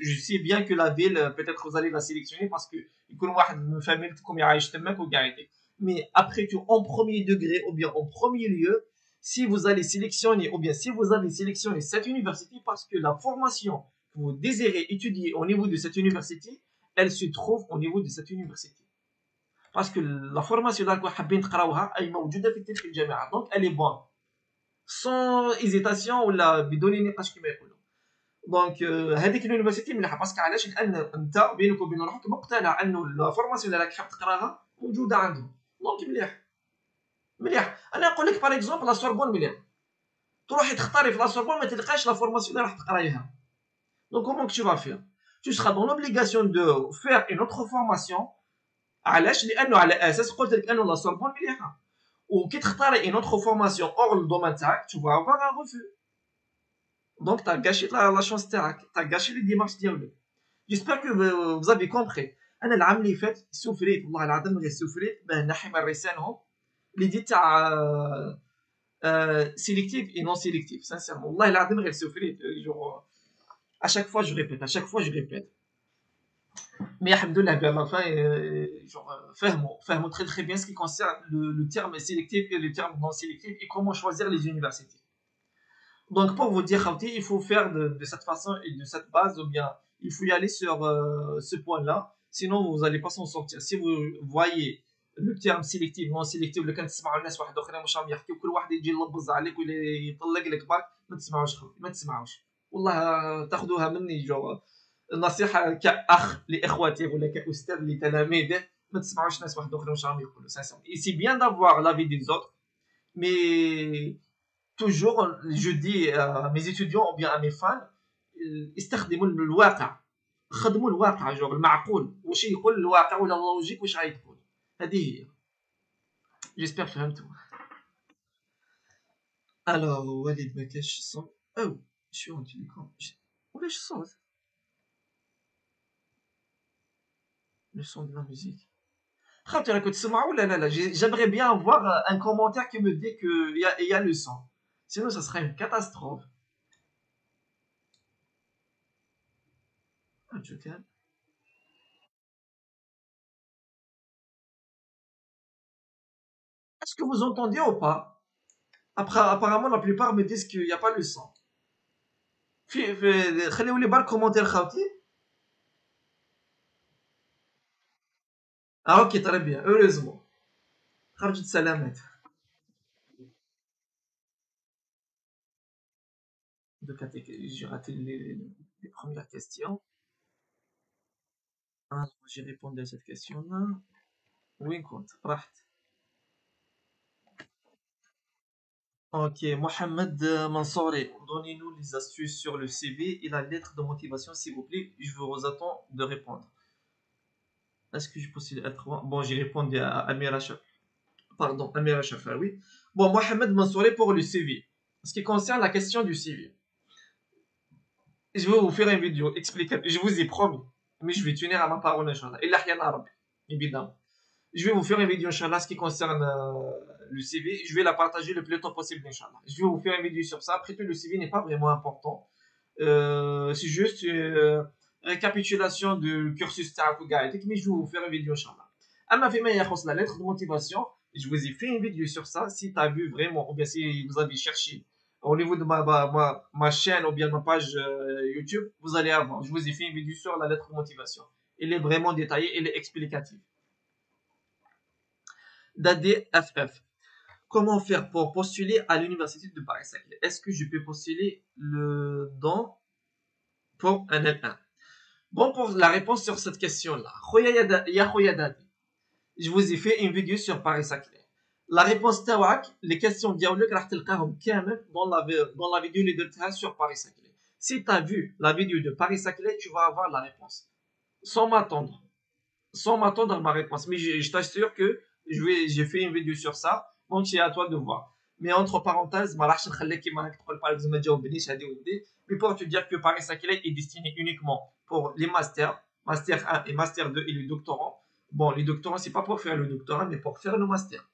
je sais bien que la ville, peut-être vous allez la sélectionner parce que يكون واحد من فاميلتكم يعيش تماك وقاعد. Mais après tout, en premier degré ou bien en premier lieu, si vous allez sélectionner ou bien si vous avez sélectionné cette université parce que la formation que vous désirez étudier au niveau de cette université, elle se trouve au niveau de cette université. Parce que la formation اللي راكم حابين تقراوها أي موجودة في الجامعة. Donc elle est bonne. Sans hésitation ولا بدون نقاش كما يقولوا. دونك هذيك اليونيفرسيتي مليحه باسكو علاش؟ لان انت بينك وبين روحك مقتنع انه لا فورماسيون اللي راك حاب تقراها موجوده عندهم. دونك مليح مليح. انا نقول لك باغ اكزومبل لا سوربون مليح، تروحي تختاري في لا سوربون ما تلقاش لا فورماسيون اللي راح تقرايها. دونك كومون tu vas faire؟ tu seras dans l'obligation de faire une autre formation. علاش؟ لانه على اساس قلت لك انه لا سوربون مليحه، وكي تختاري une autre formation hors le domaine تاعك tu vas avoir un refus. Donc, tu as gâché la chance تاعك، tu as gâché les démarches ديالك. J'espère que vous avez compris. انا العام اللي فات سوفريت والله العظيم غير سوفريت باه نحي من ريسانهم اللي دي تاع سيليكتيف اي نون سيليكتيف. سانسيرمون والله العظيم غير سوفريت جور à chaque fois je répète à chaque fois je répète. Mais alhamdoulilah à la fin genre فهموا très très bien ce qui concerne le terme sélectif et le terme non sélectif et comment choisir les universités. Donc pour vous dire Khawti, il faut faire de cette façon et de cette base, ou bien il faut y aller sur ce point-là, sinon vous n'allez pas s'en sortir. Si vous voyez le terme sélectif non sélectif اللي كنسمعوا الناس واحد اخرين واش راهم يحكيو كل واحد يجي يلبز عليك ولا يطلق لك باك، ما تسمعوش خوتي ما تسمعوش والله. تاخذوها مني جو نصيحه كاخ لاخواتي ولا كاستاذ لتلاميذه، ما تسمعوش ناس واحد اخرين واش راهم يقولوا. سانسيرمون سي بيان دافوار لافي دي زوتر، مي toujours je dis à mes étudiants ou bien à mes fans استخدموا الواقع، خدموا الواقع جو المعقول واش يقول الواقع ولا اللوجيك واش غايتقول. هذه هي. جيسبر فهمتوا. الوغ وليد ما كاش الصوت او شو انت ليكم ولاش الصوت لو سون دو لا ميوزيك. خاطر راكم تسمعوا ولا لا؟ j'aimerais bien avoir un commentaire qui me dit que il y a le son, sinon ça serait une catastrophe. Est-ce que vous entendez ou pas? Après, apparemment, la plupart me disent qu'il n'y a pas le son. خليوا لي برك كومونتير خاوتي. اوكي très bien heureusement. خرجت سلامات. Donc j'ai raté les premières questions. Alors, j'ai répondu à cette question-là. وين كنت؟ راحت. Ok, Mohamed Mansouri, donnez-nous les astuces sur le CV et la lettre de motivation, s'il vous plaît. Je vous attends de répondre. Est-ce que je peux être... Bon, j'ai répondu à Amira Chaf. Pardon, Amira Chafa, oui. Bon, Mohamed Mansouri pour le CV. Ce qui concerne la question du CV, je vais vous faire une vidéo explicative. Je vous ai promis, mais je vais tenir à ma parole, Inch'Allah. Évidemment. Je vais vous faire une vidéo, Inch'Allah, ce qui concerne le CV. Je vais la partager le plus tôt possible, Inch'Allah. Je vais vous faire une vidéo sur ça. Après tout, le CV n'est pas vraiment important. C'est juste une récapitulation du cursus Ta'afugaïtik, mais je vais vous faire une vidéo, Inch'Allah. Amma fi ma yakhous la lettre de motivation, je vous ai fait une vidéo sur ça. Si tu as vu vraiment, ou bien si vous avez cherché au niveau de ma chaîne ou bien ma page YouTube, vous allez avoir. Je vous ai fait une vidéo sur la lettre de motivation. Elle est vraiment détaillée, elle est explicative. DADFF. Comment faire pour postuler à l'université de Paris-Saclay? Est-ce que je peux postuler pour un L1? Bon, pour la réponse sur cette question-là, je vous ai fait une vidéo sur Paris-Saclay. La réponse تاعك les questions ديالك راح تلقاهم كامل dans la vidéo اللي درتها sur Paris-Saclay. Si tu as vu la vidéo de Paris-Saclay, tu vas avoir la réponse sans m'attendre ma réponse. Mais je t'assure que j'ai fait une vidéo sur ça, donc c'est à toi de voir. Mais entre parenthèses, ما راحش نخليك كيما تقول par exemple ما تجاوبنيش هذه ودي. Mais pour te dire que Paris-Saclay est destiné uniquement pour les masters, master 1 et master 2 et les doctorants. Bon, les doctorants, c'est pas pour faire le doctorat, mais pour faire le master.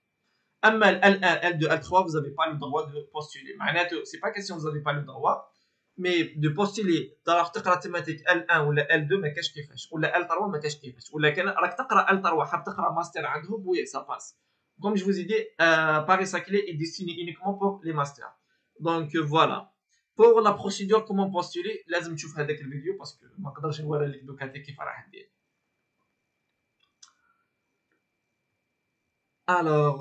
اما L1 L2 L3 vous n'avez pas le droit de postuler معناته c'est pas question vous n'avez pas le droit mais de postuler تعرف تقرا تيماتيك L1 ولا L2 ما كاش كيفاش ولا L3 ما كاش كيفاش ولا كان راك تقرا L3 حاب تقرا ماستر عندهم oui ça passe comme je vous ai dit Paris Saclay est destiné uniquement pour les masters donc voilà pour la procédure comment postuler لازم تشوف هذاك الفيديو باسكو ما نقدرش نوري لك دوكا كيف راح دير. Alors,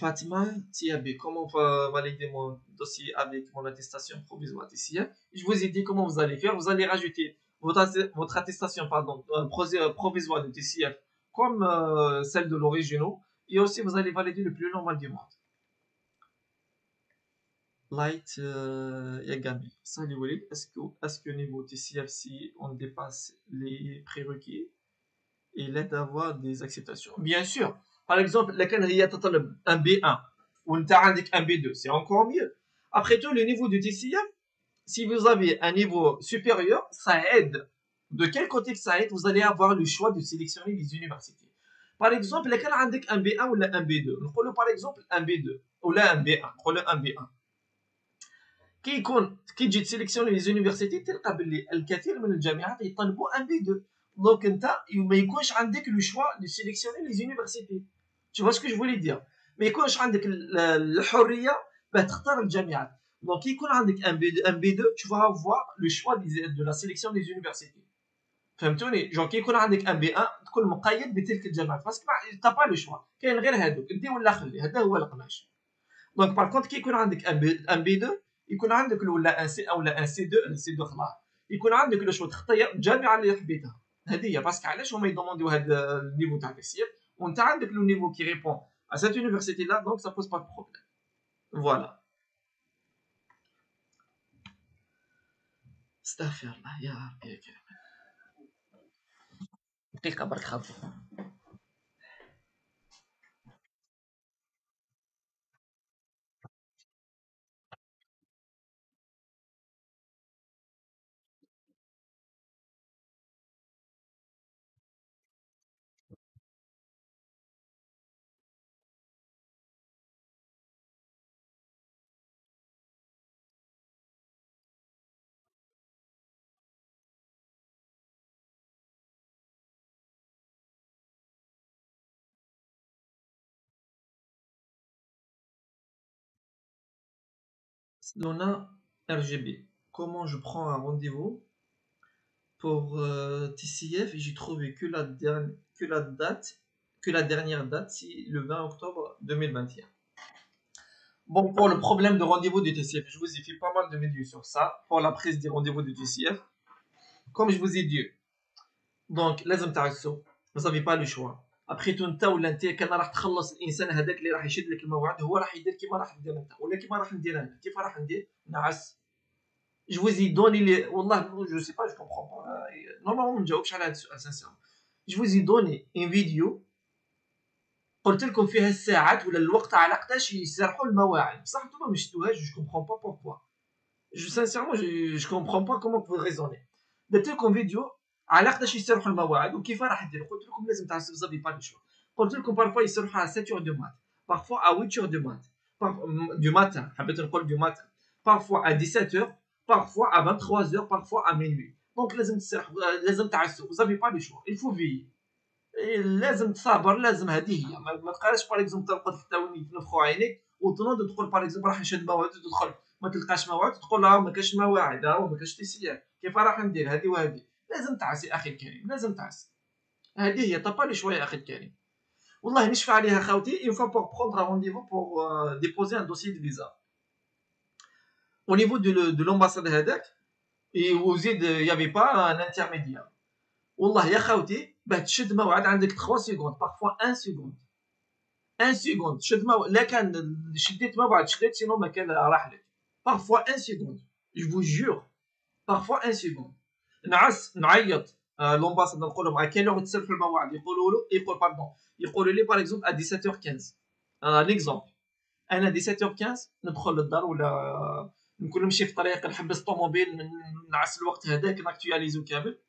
Fatima Tiabe, comment valider mon dossier avec mon attestation provisoire TCF? Je vous ai dit comment vous allez faire. Vous allez rajouter votre attestation provisoire de TCF comme celle de l'original. Et aussi, vous allez valider le plus normal du monde. Light Yagami. Salut Walid. Est-ce que niveau TCF, si on dépasse les prérequis, il est d'avoir des acceptations? Bien sûr. Par exemple, laquelle il y a un B1 ou un B2, c'est encore mieux. Après tout, le niveau de TCF, si vous avez un niveau supérieur, ça aide. De quel côté que ça aide? Vous allez avoir le choix de sélectionner les universités. Par exemple, laquelle un B1 ou un B2. Nous par exemple un B2 ou un B1. Un B1. كي تجي تسيليكسيوني لي زونيفرسيتي تلقى باللي الكثير من الجامعات يطلبوا ان بي 2 دونك انت ما يكونش عندك لو شوا دو سيليكسيوني لي زونيفرسيتي tu vois ce que je voulais dire ما يكونش عندك الحريه باه تختار الجامعات دونك يكون عندك ان بي 2 tu vas avoir le choix de la sélection des universités فهمتوني جون كي يكون عندك ان بي 1 تكون مقيد بتلك الجامعات باسكو تا با لو شوا كاين غير هذوك دي ولا خلي هذا هو القماش دونك بار كونت كي يكون عندك ان بي 2 يكون عندك ولا ان سي ولا ان سي 2 ان سي 2 خلاص يكون عندك لو شو تختار الجامعه اللي حبيتها هذه هي باسكو علاش هما يدومونديو هذا النيفو تاع السير وانت عندك لو نيفو كي ريبون à cette université là donc ça pose pas de problème voilà استغفر الله يا ربي يا كريم دقيقه برك خاطر Lona RGB comment je prends un rendez-vous pour TCF et j'ai trouvé que la dernière date c'est le 20 octobre 2021. Bon, pour le problème de rendez-vous du TCF, je vous ai fait pas mal de vidéos sur ça, pour la prise des rendez-vous du TCF. Comme je vous ai dit, donc, لازم تعسوا, vous n'avez pas le choix. Après tout, انت ولا انت كان راح تخلص الانسان هذاك اللي راح يشد لك الموعد هو راح يدير كيما راح دير انت ولا كيما راح ندير انا كيف راح ندير نعس. Je vous ai donné les والله je sais pas je comprends pas normalement ما نجاوبش على هذا السؤال sincèrement. Je vous ai donné une vidéo قلت لكم فيها الساعات ولا الوقت على قداش يسرحوا المواعيد بصح نتوما ما شفتوهاش جو كومبرون با بوركوا جو سانسيرمون جو كومبرون با كومون بو ريزوني درت لكم فيديو على قداش يسرحوا المواعيد وكيف راح ديروا قلت لكم لازم تعرفوا زافي با لو شوا قلت لكم بارفوا يسرحوا على 7 دو مات بارفوا ا 8 دو مات دو ماتان حبيت نقول دو ماتان بارفوا ا 17 بارفوا ا 23 بارفوا ا مينوي دونك لازم تسرحوا لازم تعسوا زافي با لو شوا il faut veiller لازم تصابر لازم هذه هي ما تبقاش باغ اكزومبل ترقد حتى وين تنفخوا عينيك وتنوض تدخل باغ اكزومبل راح نشد موعد وتدخل ما تلقاش موعد تقول ها ما كاش مواعيد ها ما كاش تيسير كيف راح ندير هذه وهذه لازم تعسي اخي الكريم لازم تعسي هذه هي طبا لي شويه اخي الكريم والله نشفى عليها خاوتي اون فوا بور بروندر ان رونديفو بور ديبوزي ان دوسيي دو فيزا au niveau de l'ambassade هذاك وزيد يافي با ان انترميديير والله يا خاوتي باه تشد موعد عندك 3 سكوند بارفوا 1 سكوند 1 سكوند شد موعد لا كان شديت موعد شديت سينو ما كان راح لك بارفوا 1 سكوند جو فو جور بارفوا 1 سكوند نعس نعيط لومباساد نقول لهم كاين لغه تسرح الموعد يقولوا له يقول باردون يقولوا لي باغ اكزومبل ا 17h15 ليكزومبل انا 17h15 ندخل للدار ولا نكون نمشي في الطريق نحبس الطوموبيل نعس الوقت هذاك ناكتواليزو كامل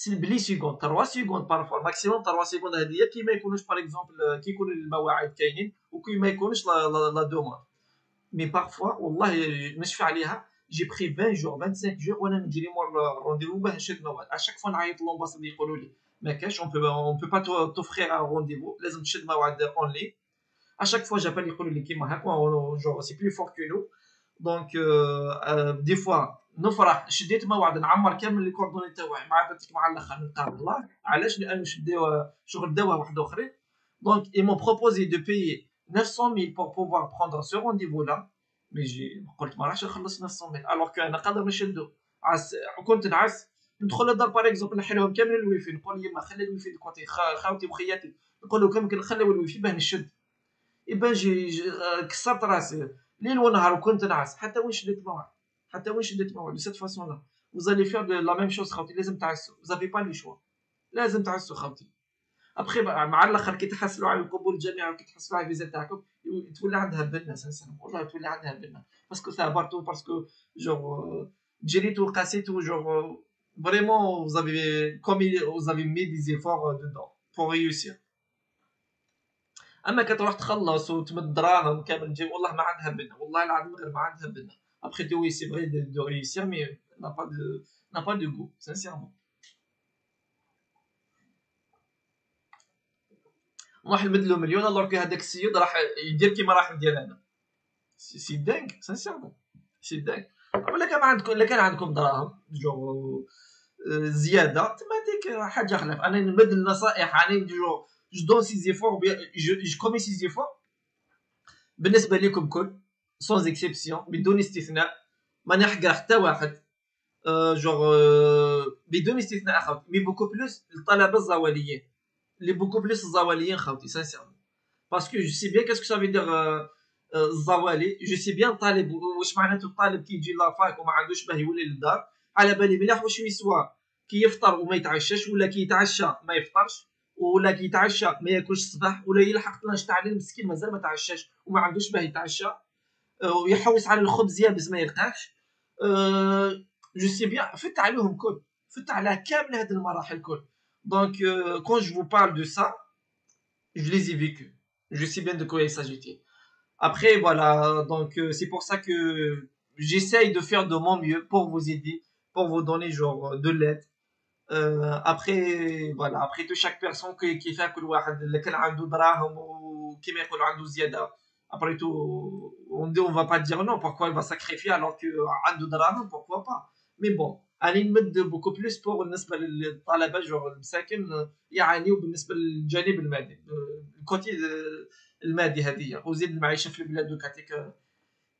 بلي سيكوند 3 سيكوند بارفوا ماكسيموم 3 سيكوند هذه كي ما يكونوش باغ اكزومبل كي يكون المواعيد كاينين وكي ما يكونش لا دوموند. مي بارفوا والله نشفى عليها جي بخي 20 جور 25 جور وانا نجري مور الرونديفو باه نشد موعد. اشاك فوا نعيط لومباساد يقولوا لي ما كاش اون بو با توفخير ان رونديفو لازم تشد موعد اون لين. اشاك فوا جابال يقولوا لي كيما هكا جور سي بلو فور كو نو. دونك دي فوا نفرح شديت موعد نعمر كامل لي كوردوني تاعي مع عادتك مع الاخر نلقاه الله. علاش؟ لانه شداو شغل داوها واحد اخرين. دونك ils m'ont proposé de payer 900 000 pour pouvoir prendre ce rendez-vous là. مي جي قلت ما راحش نخلص 900 000 الوغ كو انا قادر نشدو. كنت نعس ندخل للدار باغ اكزومبل نحلهم كامل الويفي نقول يما خلي الويفي دو كوتي خاوتي وخياتي نقول له كم نخليو الويفي باه نشد. يبان جي كسرت راسي ليل ونهار وكنت نعس حتى وين شديت موعد حتى وين شديت موعد. بسيت فاسون لا وزالي فير لا ميم شوز خاوتي لازم تعسوا زافي با لي شوا لازم تعسوا خاوتي. ابخي مع الاخر كي تحصلوا على القبول الجامعي وكي تحصلوا على الفيزا تاعكم تولي عندها بنا سانسيرمون والله تولي عندها بنا باسكو ثابرتو باسكو جور جريتو قاسيتو جور فريمون زافي كومي زافي مي دي زيفور دودون بور ريوسير. اما كتروح تخلص وتمد دراهم كامل تجي والله ما عندها بنا والله العظيم غير ما عندها بنا. ابخي دو وي سي فري دو ريوسير مي n'a pas de goût sincèrement. راح يبدلوا مليون الوغ كو هذاك السيد راح يدير كيما راح ندير انا. سي دانك سانسيرمون سي دانك. ولا كان عندكم الا كان عندكم دراهم جو زياده تما ديك حاجه خلاف. انا نبدل النصائح انا جو دون سي زيفور جو كومي سي زيفور بالنسبه لكم كل سون اكسبسيون بدون استثناء ما نحقر حتى واحد. جور بدون استثناء اخوتي مي بوكو بلوس الطلبه الزواليين لي بوكو بلوس الزواليين خاوتي سانسيرمون باسكو جو سي بيان كاسكو سافي دير الزوالي. جو سي بيان طالب واش معناته الطالب كي يجي لافاك وما عندوش باه يولي للدار على بالي مليح واش يسوى كي يفطر وما يتعشاش ولا كي يتعشى ما يفطرش ولا كي يتعشى ما ياكلش الصباح ولا يلحق 12 تاع الليل مسكين مازال ما تعشاش وما عندوش باه يتعشى ويحوس على الخبز يابس ما يلقاش. جو سي بيان فت عليهم كل فت على كامل هذه المراحل كل. دونك كون جو vous parle de ça je les ai vécus je sais bien de quoi il s'agit. Après voilà donc c'est pour ça que j'essaye de faire de mon mieux pour vous aider pour vous donner genre de l'aide. après voilà après de chaque personne qui fait كل واحد اللي كان عنده دراهم وكيما يقولوا عنده زياده après tout on va pas dire non pourquoi il va sacrifier alors que عنده دراهم pourquoi pas. mais bon اني نمد بوكو بلوس بور بالنسبه للطلبه جوغ المساكن يعانيوا بالنسبه للجانب المادي الكوتي المادي هذه وزيد المعيشه في البلاد كاتيك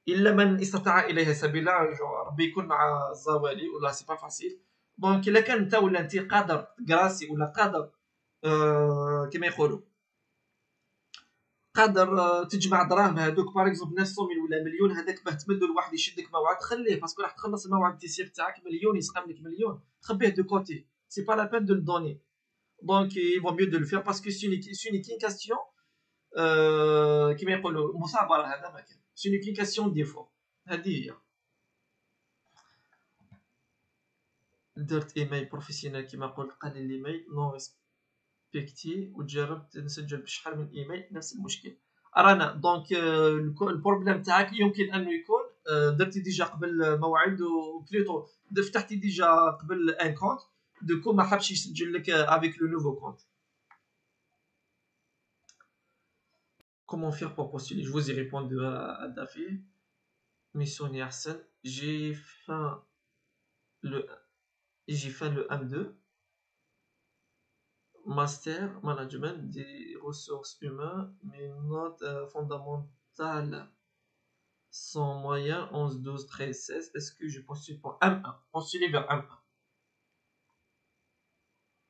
الا من استطاع اليها سبيلا ربي يكون مع الزوالي ولا سي با فاسيل. دونك الا كان انت ولا انت قادر تكراسي ولا قادر كما يقولوا قادر تجمع دراهم هذوك باغ اكزومبل 900 ولا مليون هذاك باه تمدوا لواحد يشدك موعد خليه باسكو راح تخلص الموعد التيسير تاعك مليون يسقم لك مليون خبيه دو كوتي سي با لا بين دو دوني. دونك il vaut mieux de le faire parce que c'est une question كيما يقولوا مثابره هذا ما كان c'est une question ديفو هذه هي. درت ايميل بروفيسيونيل كيما قلت قال لي الايميل نو ريسبكتي وجربت نسجل بشحال من ايميل نفس المشكل. رانا دونك البروبليم تاعك يمكن انه يكون درتي ديجا قبل موعد وبليتو فتحتي ديجا قبل ان كونت دوكو ما حبش يسجل لك افيك لو نوفو كونت. Comment faire pour postuler? Je vous ai répondu à Dafi. Mission Yarsen. J'ai fait le M2. Master Management des ressources humaines. Mes notes fondamentales sont moyennes 11, 12, 13, 16. Est-ce que je postule pour M1? Postuler vers M1.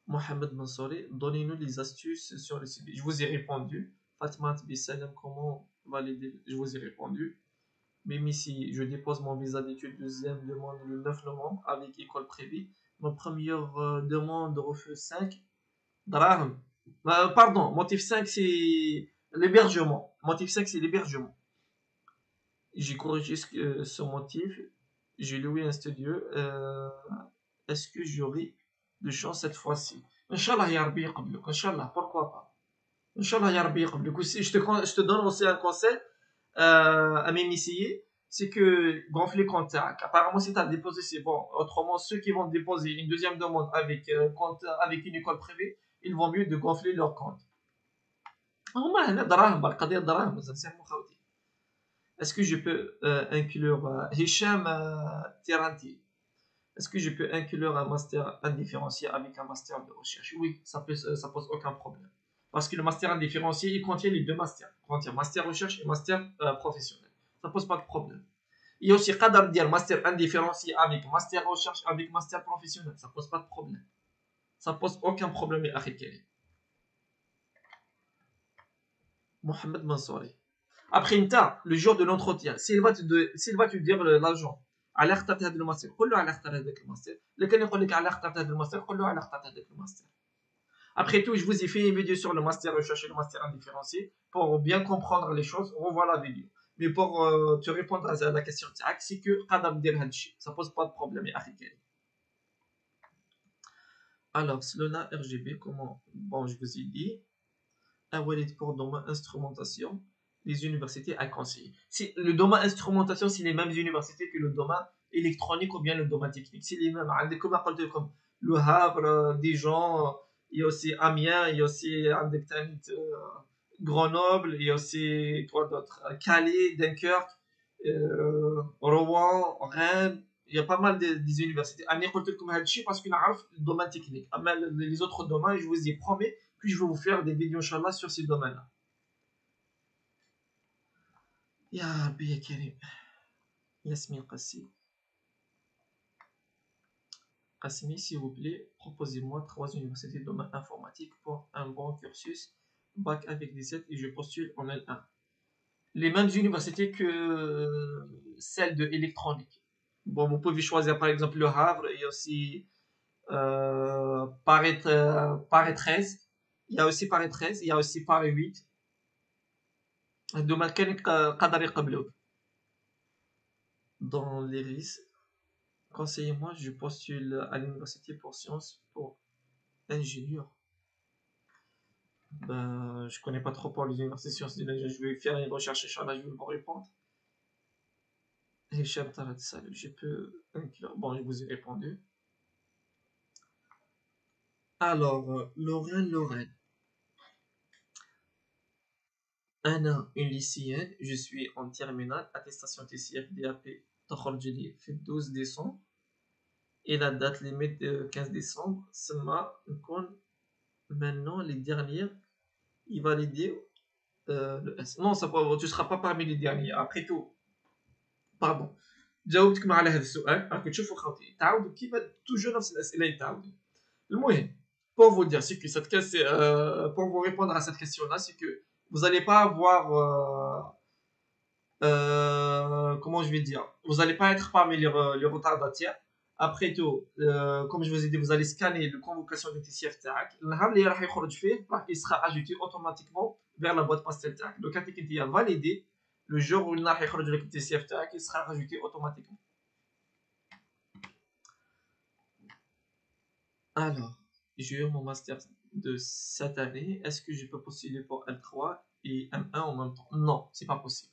Mohamed Mansouri, donnez-nous les astuces sur le CV. Je vous ai répondu. Fatma Bissalem, comment valider? Je vous ai répondu. Même ici, je dépose mon visa d'études deuxième demande le 9 novembre avec école privée. Ma première demande refuse 5 dirhams. Pardon, motif 5 c'est l'hébergement. Motif 5 c'est l'hébergement. J'ai corrigé ce motif. J'ai loué un studio. Est-ce que j'aurai de chance cette fois-ci. Inch'Allah, ya Rabbi yaqbluk. Inch'Allah, pourquoi pas. Inch'Allah, ya Rabbi yaqbluk. Aussi, je te donne aussi un conseil à m'initier, c'est que gonfler compte TAC. Apparemment, si tu as déposé, c'est bon. Autrement, ceux qui vont déposer une deuxième demande avec, avec une école privée, ils vont mieux de gonfler leur compte. هما هنا دراهم القضيه دراهم مزال خوتي. Est-ce que je peux inclure Hicham Tiranti? Est-ce que je peux inclure un master indifférencié avec un master de recherche? Oui, ça pose aucun problème. Parce que le master indifférencié, il contient les deux masters. Il contient master recherche et master professionnel. Ça pose pas de problème. Il y a aussi قدر dire master indifférencié avec master recherche avec master professionnel. Ça pose pas de problème. Ça pose aucun problème يا أخي الكريم. Mohamed Mansouri. Après le jour de l'entretien, s'il va te dire l'agent على اخترت هذا الماستر قول له على اختار هذاك الماستر اللي كان يقول لك على اخترت هذا الماستر قول له على اخترت هذاك الماستر. Après tout, je vous ai fait une vidéo sur le master recherche et le master indifférencié pour bien comprendre les choses. Revois la vidéo. Mais pour te répondre à la question c'est que قادر ندير هذا الشيء. Ça pose pas de problème يا أخي الكريم. Alors, Slona RGB, comment? Bon, je vous ai dit. Un wallet pour domaine instrumentation, les universités à conseiller. Si le domaine instrumentation, c'est les mêmes universités que le domaine électronique ou bien le domaine technique. C'est les mêmes. Comme le Havre, Dijon, il y a aussi Amiens, il y a aussi Grenoble, il y a aussi quoi d'autre, Calais, Dunkerque, Rouen, Rennes. Il y a pas mal des universités. Parce qu'on a le domaine technique. Les autres domaines, je vous y promets, puis je vais vous faire des vidéos, Inch'Allah, sur ces domaines-là. Ya Rabbi ya Karim. Yasmine Qassi. Qassimi, s'il vous plaît, proposez-moi 3 universités de domaine informatique pour un bon cursus, bac avec 17 et je postule en L1. Les mêmes universités que celles de électronique. Bon, vous pouvez choisir par exemple le Havre et aussi Paris 13. Il y a aussi Paris 13, il y a aussi Paris 8. Domaine قدر يقبلوك. Dans les risques, conseillez-moi, je postule à l'université pour sciences pour ingénieur. Ben, je connais pas trop pour les universités sciences. Je vais faire une recherche et je vais vous répondre. Hicham Tarat Saleh, je peux inclure. Bon, je vous ai répondu. Alors, Lorraine. Anna, une lycéenne. Je suis en terminale. Attestation TCF DAP. تخرج لي في 12 décembre. Et la date limite de 15 décembre. Sema, maintenant, les dernières, il validé le S. Non, tu ne seras pas parmi les derniers. Après tout, pardon. جاوبتكم على هذا السؤال راكم تشوفوا خوتي تعاودوا كيما توجور نفس الاسئله يتعاودوا. المهم pour vous dire c'est que cette question pour vous répondre à cette question là c'est que vous n'allez pas avoir comment je vais dire, vous n'allez pas être parmi les retardataires. Après tout, comme je vous ai dit, vous allez scanner la convocation de TCF TAC. Il sera ajouté automatiquement vers la boîte postale TAC. Donc, quand il a validé, le jour où il a le TCF TAC, il sera rajouté automatiquement. Alors, j'ai eu mon master de cette année. Est-ce que je peux postuler pour L3 et M1 en même temps? Non, c'est pas possible.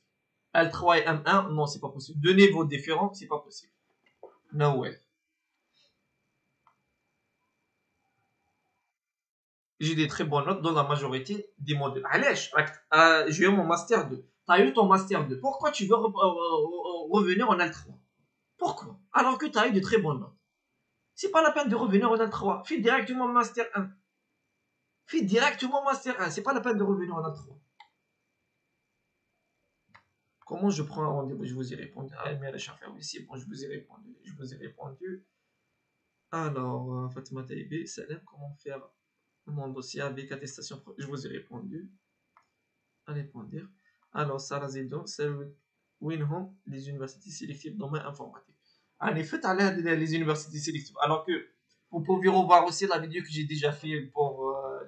L3 et M1, non, c'est pas possible. Deux niveaux différents, c'est pas possible. No way. J'ai des très bonnes notes dans la majorité des modules. Allez, j'ai eu mon master 2. Tu as eu ton master 2. Pourquoi tu veux revenir en L3? Pourquoi? Alors que tu as eu de très bonnes notes. C'est pas la peine de revenir en L3. Fais directement master 1. Fais directement master 1. C'est pas la peine de revenir en L3. Comment je prends un rendez-vous? Je vous ai répondu. Ah, mais la chaffaire aussi. Bon, je vous ai répondu. Je vous ai répondu. Alors, Fatima Taïbé, Salem, comment faire mon dossier avec attestation? Je vous ai répondu. Allez, pour dire. Alors, Sarah Zidon, c'est Winham, les universités sélectives dans domaine informatique. Allez, faites aller les universités sélectives. Alors que vous pouvez revoir aussi la vidéo que j'ai déjà fait pour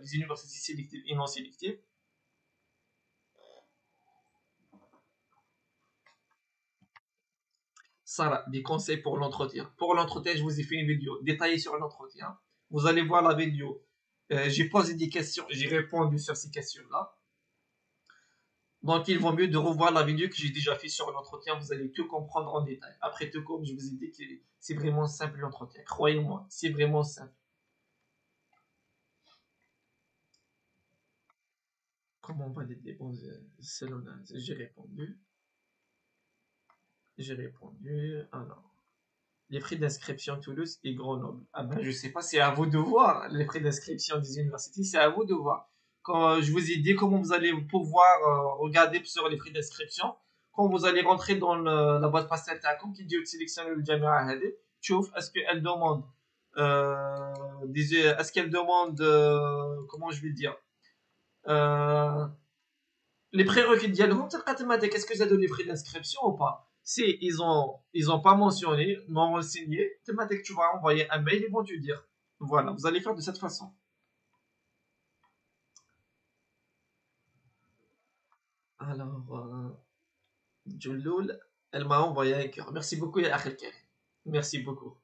les universités sélectives et non sélectives. Sarah, des conseils pour l'entretien. Pour l'entretien, je vous ai fait une vidéo détaillée sur l'entretien. Vous allez voir la vidéo. J'ai posé des questions, j'ai répondu sur ces questions-là. Donc, il vaut mieux de revoir la vidéo que j'ai déjà fait sur l'entretien. Vous allez tout comprendre en détail. Après tout, comme je vous ai dit, que c'est vraiment simple l'entretien. Croyez-moi, c'est vraiment simple. Comment valider? Bon, j'ai répondu. J'ai répondu. Alors, les frais d'inscription Toulouse et Grenoble. Ah ben, je sais pas, c'est à vous de voir. Les frais d'inscription des universités, c'est à vous de voir. Quand je vous ai dit comment vous allez pouvoir regarder sur les frais d'inscription, quand vous allez rentrer dans la boîte postale تاعكم qui dit sélectionner le جامعة هذه, تشوف est-ce qu'elle demande est-ce qu'elle demande comment je vais dire euh, les prérequis ديالهم تلقى تما est-ce que ça donne les frais d'inscription ou pas. Si ils ont pas mentionné, non renseigné, thématique tu vas envoyer un mail, ils vont te dire. Voilà, vous allez faire de cette façon. Alors, Juloul, elle m'a envoyé un cœur. Merci beaucoup, ya Akhil Karim. Merci beaucoup.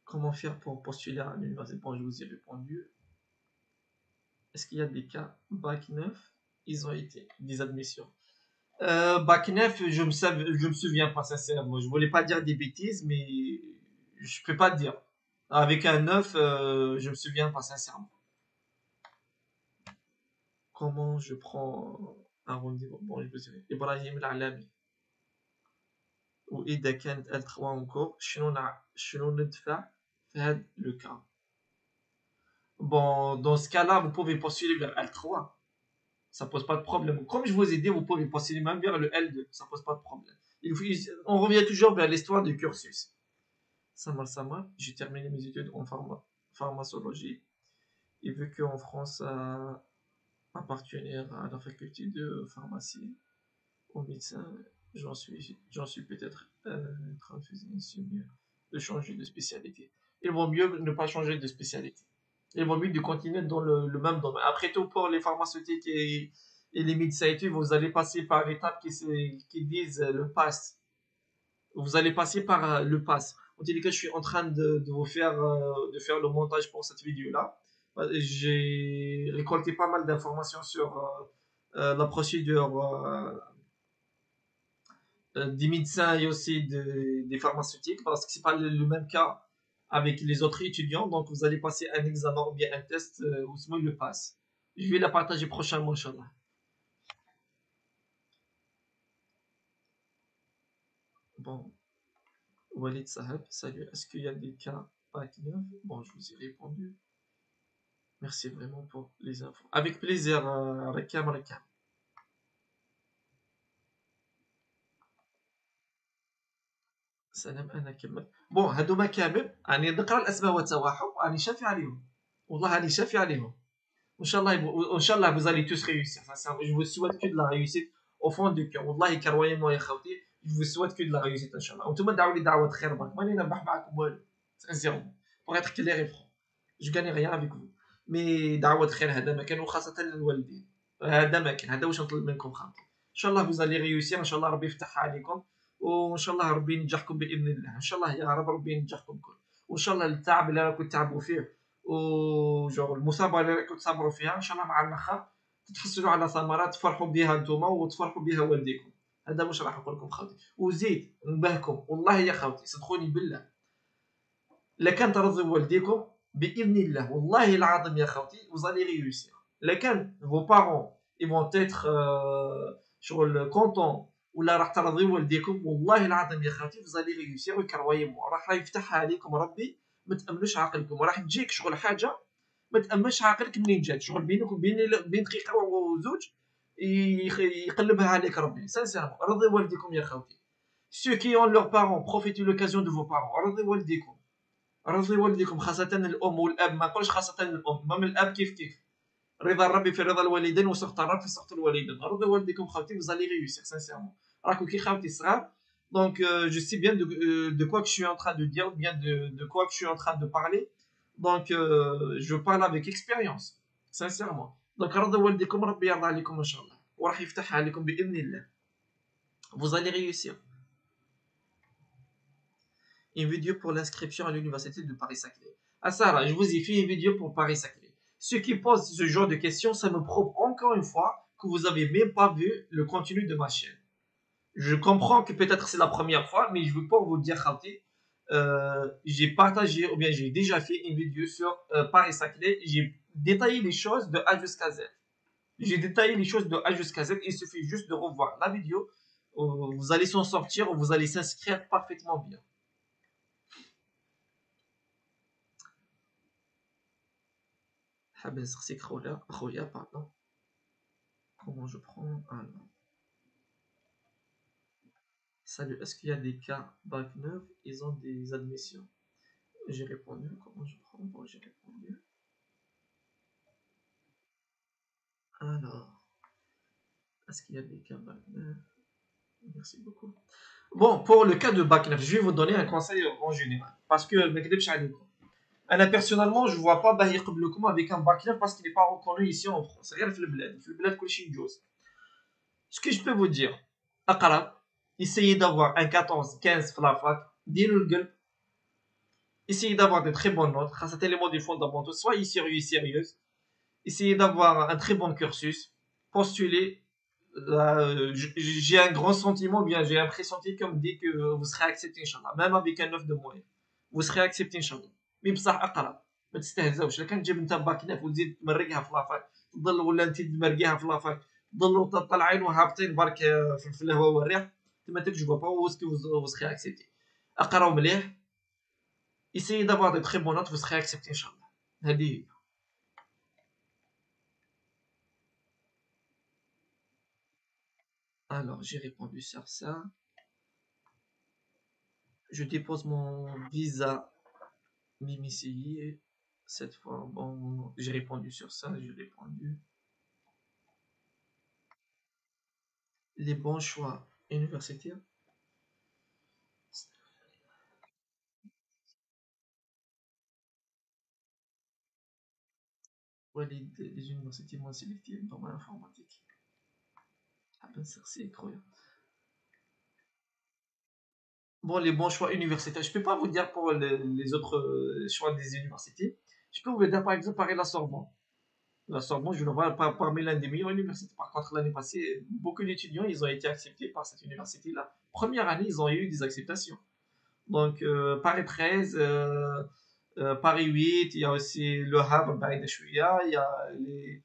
Comment faire pour postuler à l'université? Bon, je vous ai répondu. Est-ce qu'il y a des cas bac 9? Ils ont été des admissions. Bac 9, je me souviens pas sincèrement. Je voulais pas dire des bêtises, mais je peux pas te dire. Avec un 9, je me souviens pas sincèrement. Comment je prends un rendez-vous? Bon, je vous dirai. Ibrahim Al-Alami. وإذا كانت L3 encore, شنو ندفع في هذا le cas? Bon, dans ce cas-là, vous pouvez postuler vers L3. Ça pose pas de problème. Comme je vous ai dit, vous pouvez postuler même vers le L2. Ça pose pas de problème. On revient toujours vers l'histoire du cursus. Samar, j'ai terminé mes études en pharmacologie. Et vu qu'en France, appartenir à la faculté de pharmacie, au médecin, j'en suis peut-être en train de changer de spécialité. Il vaut mieux ne pas changer de spécialité. Il vaut mieux de continuer dans le même domaine. Après tout, pour les pharmaceutiques et les médecins et tout, vous allez passer par l'étape qui disent le pass. Vous allez passer par le pass. En tous les cas, je suis en train de vous faire, de faire le montage pour cette vidéo-là. J'ai récolté pas mal d'informations sur la procédure des médecins et aussi des pharmaceutiques, parce que c'est pas le même cas avec les autres étudiants. Donc, vous allez passer un examen ou bien un test, Ousmane le passe. Je vais la partager prochainement, Inch'Allah. Bon, Walid Sahab, salut. Est-ce qu'il y a des cas bac 9? Bon, je vous ai répondu. Merci vraiment pour les infos. Avec plaisir, Rakam. سلام انا كمل. بون هادوما كامل راني نقرا الاسماء تاعهم راني شافي عليهم. والله راني شافي عليهم. وان شاء الله vous allez tous réussir. Sincèrement, je vous souhaite que de la réussite au fond du cœur. والله كرويمو يا خوتي, je vous souhaite que de la réussite ان شاء الله. وانتم دعوا لي دعوات خير برك, ماني نربح معاكم والو. Sincèrement, pour être clair et franc, je gagne rien avec vous. مي دعوات خير هذا ما كان, وخاصة للوالدين. هذا ما كان, هذا واش نطلب منكم خاطر. ان شاء الله vous allez réussir, ان شاء الله ربي يفتحها عليكم. وان شاء الله ربي ينجحكم باذن الله. ان شاء الله يا رب ربي ينجحكم الكل. وان شاء الله التعب اللي راكم تعبوا فيه وجو المثابره اللي راكم تصبروا فيها, ان شاء الله مع الاخر تتحصلوا على ثمرات تفرحوا بها انتم وتفرحوا بها والديكم. هذا واش راح نقول لكم خوتي. وزيد نبهكم والله يا خوتي, صدقوني بالله, الا كان ترضوا والديكم باذن الله, والله العظيم يا خوتي, vous allez réussir. الا كان vos parents ils vont être شغل contents ولا راح ترضيو والديكم, والله العظيم يا خالتي vous allez réussir. وكرويمو راح يفتحها عليكم ربي, ما تامنوش عقلكم. راح تجيك شغل حاجه ما تامنش عقلك منين جات, شغل بينك وبين بين دقيقه وزوج يقلبها عليك ربي. سانسيرمون رضي والديكم يا خالتي. ceux qui ont leurs parents, profitez l'occasion de vos parents. رضي والديكم, رضي والديكم, خاصه الام والاب. ما نقولش خاصه الام, مام الاب كيف رضا الرب في رضا الوالدين وسخط الرب في سخط الوالدين. رضي والديكم خوتي, vous allez réussir sincèrement. راكو كي خوتي صغار. Donc je sais bien de quoi que je suis en train de dire, bien de quoi que je suis en train de parler. Donc je parle avec expérience sincèrement. Donc رضي والديكم ربي يرضى عليكم ان شاء الله, وراح يفتحها عليكم باذن الله. Vous allez réussir. Une vidéo pour l'inscription à l'université de Paris-Saclay. Ah Sarah, je vous ai fait une vidéo pour Paris-Saclay. Ceux qui posent ce genre de questions, ça me prouve encore une fois que vous avez même pas vu le contenu de ma chaîne. Je comprends que peut-être c'est la première fois, mais je veux pas vous dire Khalti. J'ai partagé ou bien j'ai déjà fait une vidéo sur Paris-Saclay. J'ai détaillé les choses de A jusqu'à Z. J'ai détaillé les choses de A jusqu'à Z. Il suffit juste de revoir la vidéo. Vous allez s'en sortir, vous allez s'inscrire parfaitement bien. حابب نسقسيك خويا pardon. Comment je prends un nom. Salut, est-ce qu'il y a des cas bac 9? Ils ont des admissions. J'ai répondu. Comment je prends? Bon, j'ai répondu. Alors, est-ce qu'il y a des cas bac 9? Merci beaucoup. Bon, pour le cas de bac 9, je vais vous donner un conseil en général. Parce que, personnellement, je ne vois pas Bahir Qbloukoum avec un bac 9 parce qu'il n'est pas reconnu ici en France. Regarde le bled. Le bled, ce que je peux vous dire, Aqrab, essayez d'avoir un 14, 15 في la fac, ديروا القلب. Essayez d'avoir de très bonnes notes, grâce à les modules fondamentaux, soyez sérieux et sérieuse. Essayez d'avoir un très bon cursus. Postulez. J'ai un grand sentiment, bien, j'ai un pressenti comme dit que vous serez accepté, Inch'Allah. Même avec un 9 de moyenne. Vous serez accepté, Inch'Allah. Mais بصح أقرب. ما تستهزاوش. إلا كان تجيب أنت باك 9 وتزيد تمرقها في لافاك، تضل ولا أنت تمرقيها في لافاك، تضلوا طالعين وهابطين برك في الهواء والريح. تما تكجبوا با وسكي vous serez accepté. أقراو مليح. Essayez d'avoir de très bonnes notes, vous serez accepté, Inch'Allah. هذه. Alors, j'ai répondu sur ça. Je dépose mon visa Mimi cette fois. Bon, j'ai répondu sur ça, j'ai répondu. Les bons choix universitaires. Ouais, les universités moins sélectives dans l'informatique. Ah ben, ça, c'est incroyable. Bon, les bons choix universitaires. Je peux pas vous dire pour les autres choix des universités. Je peux vous dire par exemple par la Sorbonne. La Sorbonne, je le vois parmi l'un des meilleures universités. Par contre, l'année passée, beaucoup d'étudiants, ils ont été acceptés par cette université-là. Première année, ils ont eu des acceptations. Donc, Paris 13, Paris 8, il y a aussi Le Havre, بعيدة شوية, il y a les...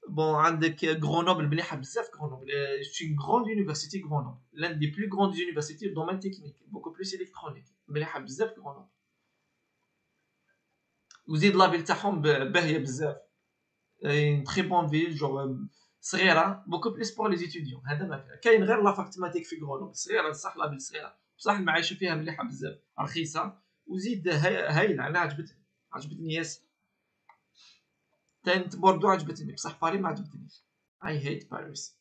Bon, عندك Grenoble, مليحة بزاف Grenoble. C'est une grande université Grenoble. L'une des plus grandes universités dans le domaine technique, beaucoup plus électronique. مليحة بزاف Grenoble. وزيد لا فيل تاعهم باهية بزاف. Une très bonne ville, genre صغيرة, beaucoup plus pour les étudiants. هذا ما فيها. كاين غير لا فاكتماتيك في Grenoble. صغيرة صح لا فيل صغيرة. بصح المعيشة فيها مليحة بزاف. رخيصة. وزيد هايلة. أنا عجبتني ياسر. تانت بوردو عجبتني بصح باري ما عجبتنيش. I hate Paris.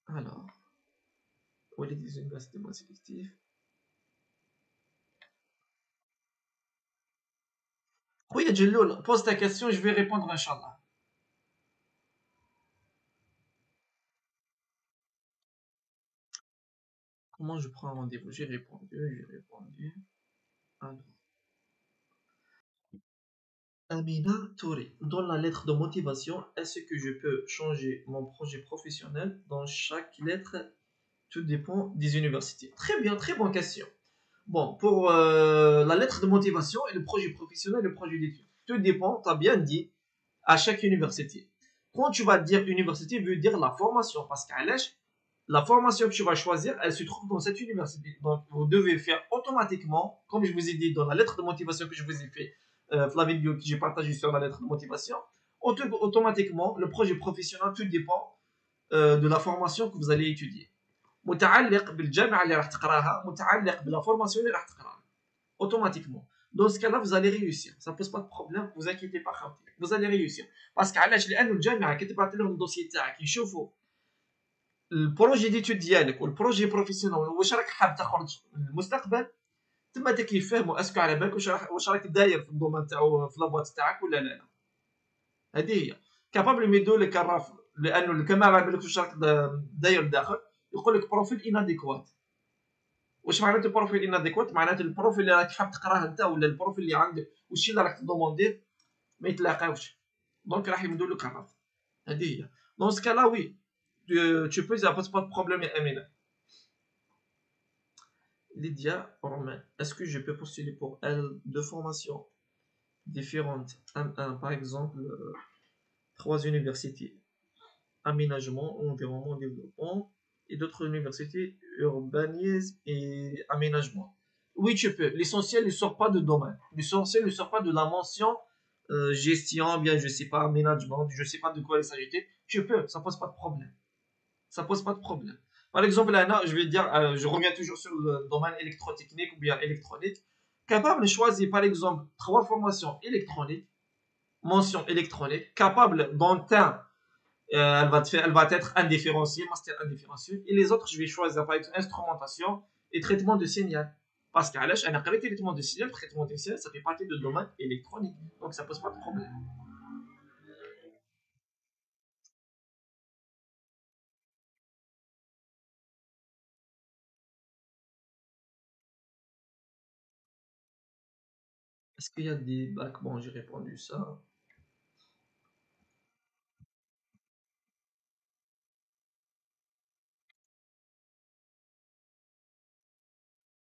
Alors, où est les universités moins sélectives? Oui, Djelloul, pose ta question, je vais répondre, Inch'Allah. Comment je prends un rendez-vous? J'ai répondu. Alors, Amina Touré, dans la lettre de motivation, est-ce que je peux changer mon projet professionnel? Dans chaque lettre, tout dépend des universités. Très bien, très bonne question. Bon, pour la lettre de motivation et le projet professionnel et le projet d'études, tout dépend, tu as bien dit, à chaque université. Quand tu vas dire université, veut dire la formation, parce qu'à l'âge, la formation que tu vas choisir, elle se trouve dans cette université. Donc, vous devez faire automatiquement, comme je vous ai dit dans la lettre de motivation que je vous ai fait, la vidéo que j'ai partagée sur la lettre de motivation, automatiquement, le projet professionnel, tout dépend de la formation que vous allez étudier. متعلق بالجامعه اللي راح تقراها متعلق بلا فورماسيون اللي راح تقراها automatiquement. Dans ce cas-là, vous allez réussir. Ça ne pose pas de problème, vous inquiétez pas. Vous allez réussir. parce que علاش لأنه الجامعه كي تبعث لهم الدوسي تاعك يشوفوا البروجي ديتود ديالك والبروجي بروفيسيونيل واش راك حاب تخرج المستقبل. تما داك يفهموا اسكو على بالك واش راك داير في الدومين تاعو في لابواط تاعك ولا لا. هذه هي كابابل يمدوا لك الرفض لانه كما على بالك واش راك داير داخل يقول لك بروفيل اناديكوات. واش معناته البروفيل اناديكوات؟ معناته البروفيل اللي راك حاب تقراه انت ولا البروفيل اللي عندك والشي اللي راك تدومونديه ما يتلاقاوش، دونك راح يمدوا لك الرفض. هذه هي. دون سكالا وي tu peux, ça pose pas de problème يا امينه. Lydia Romain, est-ce que je peux postuler pour elle deux formations différentes, par exemple trois universités, aménagement, environnement, développement, et d'autres universités, urbanisme et aménagement. Oui, tu peux. L'essentiel ne sort pas de domaine. L'essentiel ne sort pas de la mention gestion, bien, je sais pas, management, je sais pas de quoi il s'agit. Tu peux, ça pose pas de problème. Ça pose pas de problème. Par exemple, là, je vais dire, je reviens toujours sur le domaine électrotechnique ou bien électronique. Capable de choisir, par exemple, trois formations électroniques, mention électronique, capable d'en un elle va être indifférenciée, master indifférencié. Et les autres, je vais choisir par exemple instrumentation et traitement de signal. Parce qu'à l'âge, un traitement de signal, ça fait partie du domaine électronique. Donc ça pose pas de problème. Est-ce qu'il y a des bacs? Bon, j'ai répondu ça.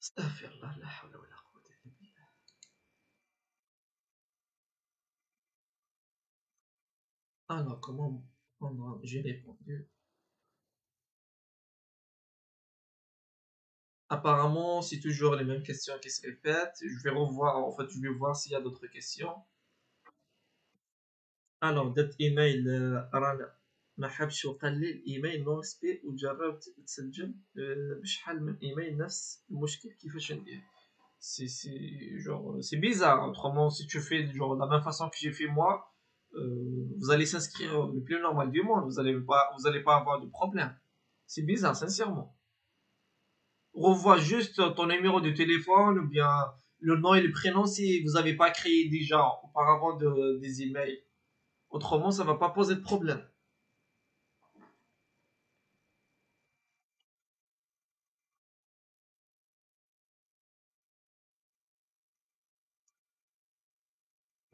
Astaghfirullah, la hawla wa la quwwata illa billah. Alors, comment j'ai répondu? Apparemment, c'est toujours les mêmes questions qui se répètent. Je vais revoir, en fait, je vais voir s'il y a d'autres questions. الوغ درت ايميل رانا ما حبش وقال لي الايميل نو ريسبي وجربت تسجل بشحال من ايميل نفس المشكل كيفاش ندير سي genre c'est bizarre autrement si tu fais genre de la même façon que j'ai fait moi vous allez s'inscrire le plus normal du monde vous allez pas avoir de problème c'est bizarre sincèrement revois juste ton numéro de téléphone ou bien le nom et le prénom si vous n'avez pas créé déjà auparavant des emails. Autrement, ça va pas poser de problème.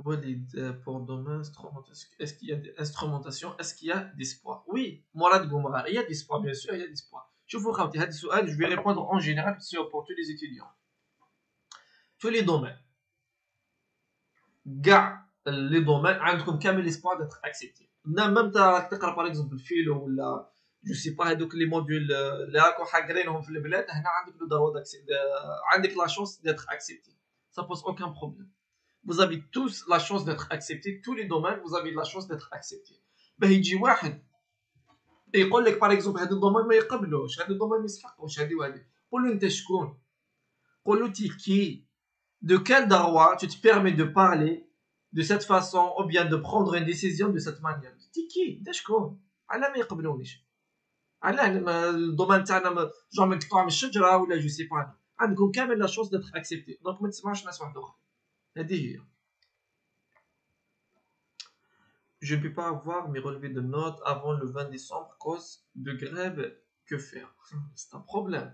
Walid, pour demain, est-ce qu'il y a des instrumentations? Est-ce qu'il y a d'espoir? Oui, Mourad Goumara, il y a d'espoir, bien sûr, il y a d'espoir. Je vous rappelle, je vais répondre en général pour tous les étudiants. Tous les domaines. Gars, les domaines, عندكم كامل l'espoir d'être accepté. Même تقرا par exemple الفيلو ولا جو سي با هذوك لي موديول اللي راكم حاقرينهم في البلاد هنا عندك لو دروا عندك لا شونس d'être accepté. Ça pose aucun problème. Vous avez tous la chance d'être acceptés, tous les domaines, vous avez la chance d'être acceptés. باه يجي واحد يقول لك باغ اكزومبل هذا الدومين ما يقبلوش، هذا الدومين ما يسحقوش، هذه وهذه، قول له انت شكون؟ قول له تي كي؟ De quel droit tu te permets de parler de cette façon ou bien de prendre une décision de cette manière? تي كي؟ انت شكون؟ علاه ما يقبلونيش؟ علاه الدومين تاعنا جون مقطوع من الشجره ولا جو سي با؟ عندكم كامل لا شونس ديتر اكسبتي، دونك ما تسمعوش ناس واحد اخرين. هذه هي. Je ne peux pas avoir mes relevés de notes avant le 20 décembre cause de grève. Que faire? C'est un problème.